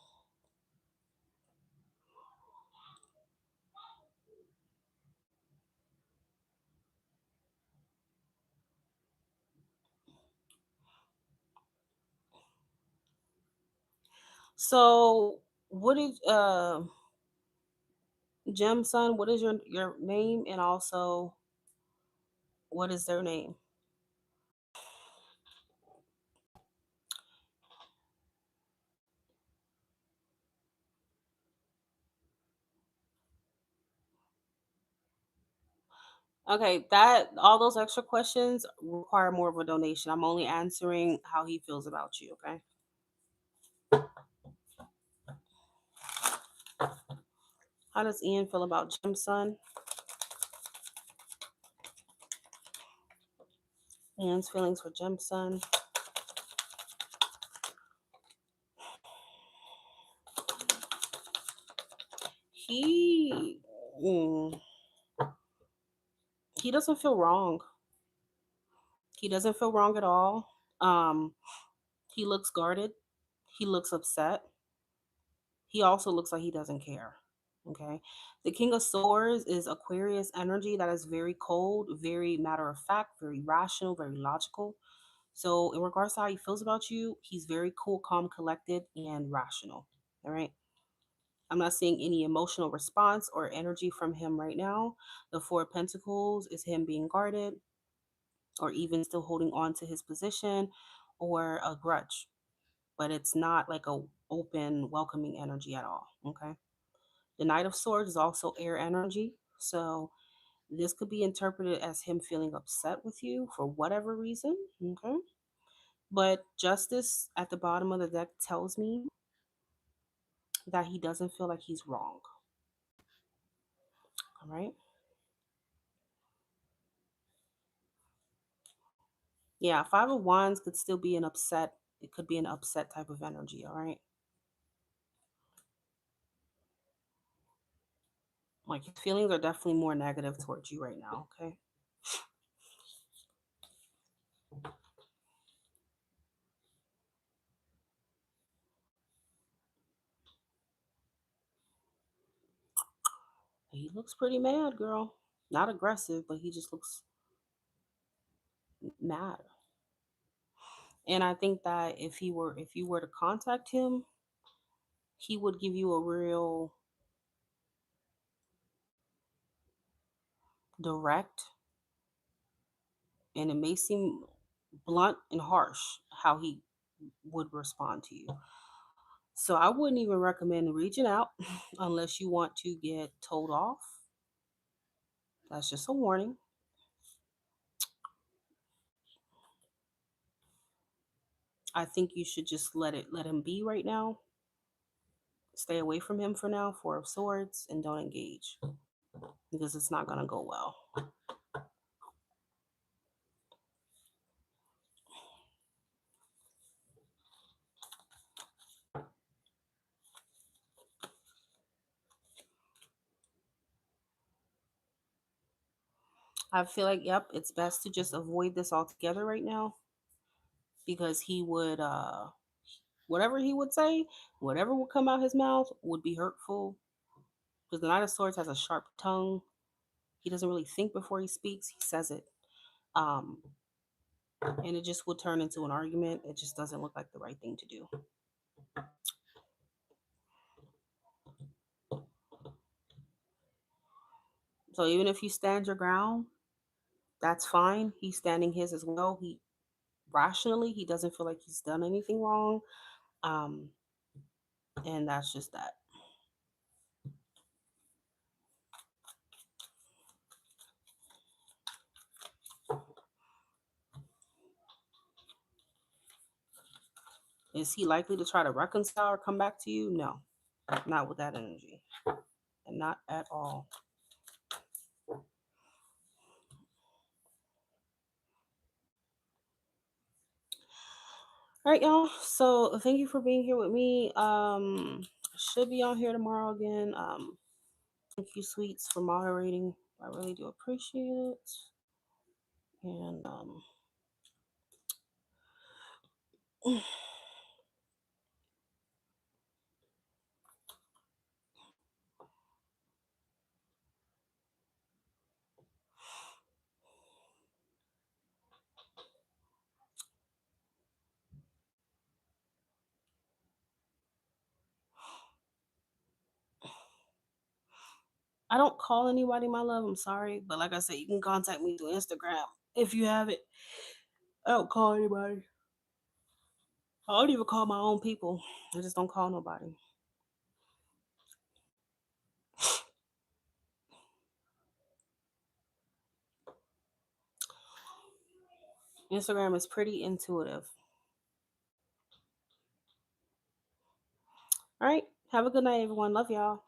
So, what did Gem Son? What is your name, and also what is their name? Okay, that all those extra questions require more of a donation. I'm only answering how he feels about you. Okay. How does Ian feel about Jim Son? Ian's feelings for Jim Son. He mm, he doesn't feel wrong. He doesn't feel wrong at all. Um, he looks guarded. He looks upset. He also looks like he doesn't care. Okay. The King of Swords is Aquarius energy that is very cold, very matter of fact, very rational, very logical. So, in regards to how he feels about you, he's very cool, calm, collected, and rational. All right. I'm not seeing any emotional response or energy from him right now. The Four of Pentacles is him being guarded or even still holding on to his position or a grudge, but it's not like a open, welcoming energy at all. Okay. The Knight of Swords is also air energy. So this could be interpreted as him feeling upset with you for whatever reason. Okay. But Justice at the bottom of the deck tells me that he doesn't feel like he's wrong. All right. Yeah. Five of Wands could still be an upset. It could be an upset type of energy. All right. Like his feelings are definitely more negative towards you right now. Okay. He looks pretty mad, girl. Not aggressive, but he just looks mad. And I think that if you were to contact him, he would give you a real direct, and it may seem blunt and harsh how he would respond to you. So I wouldn't even recommend reaching out unless you want to get told off. That's just a warning. I think you should just let him be right now. Stay away from him for now, Four of Swords, and don't engage because it's not gonna go well. I feel like, yep, it's best to just avoid this altogether right now because he would whatever he would say, whatever would come out his mouth would be hurtful. Because the Knight of Swords has a sharp tongue. He doesn't really think before he speaks. He says it. Um, and it just would turn into an argument. It just doesn't look like the right thing to do. So even if you stand your ground, that's fine. He's standing his as well. He rationally, he doesn't feel like he's done anything wrong. Um, and that's just that. Is he likely to try to reconcile or come back to you? No, not with that energy, and not at all. All right, y'all. So thank you for being here with me. Should be on here tomorrow again. Thank you, sweets, for moderating. I really do appreciate it. And I don't call anybody my love. I'm sorry, but like I said, you can contact me through Instagram if you have it. I don't call anybody. I don't even call my own people. I just don't call nobody. Instagram is pretty intuitive. All right. Have a good night, everyone. Love y'all.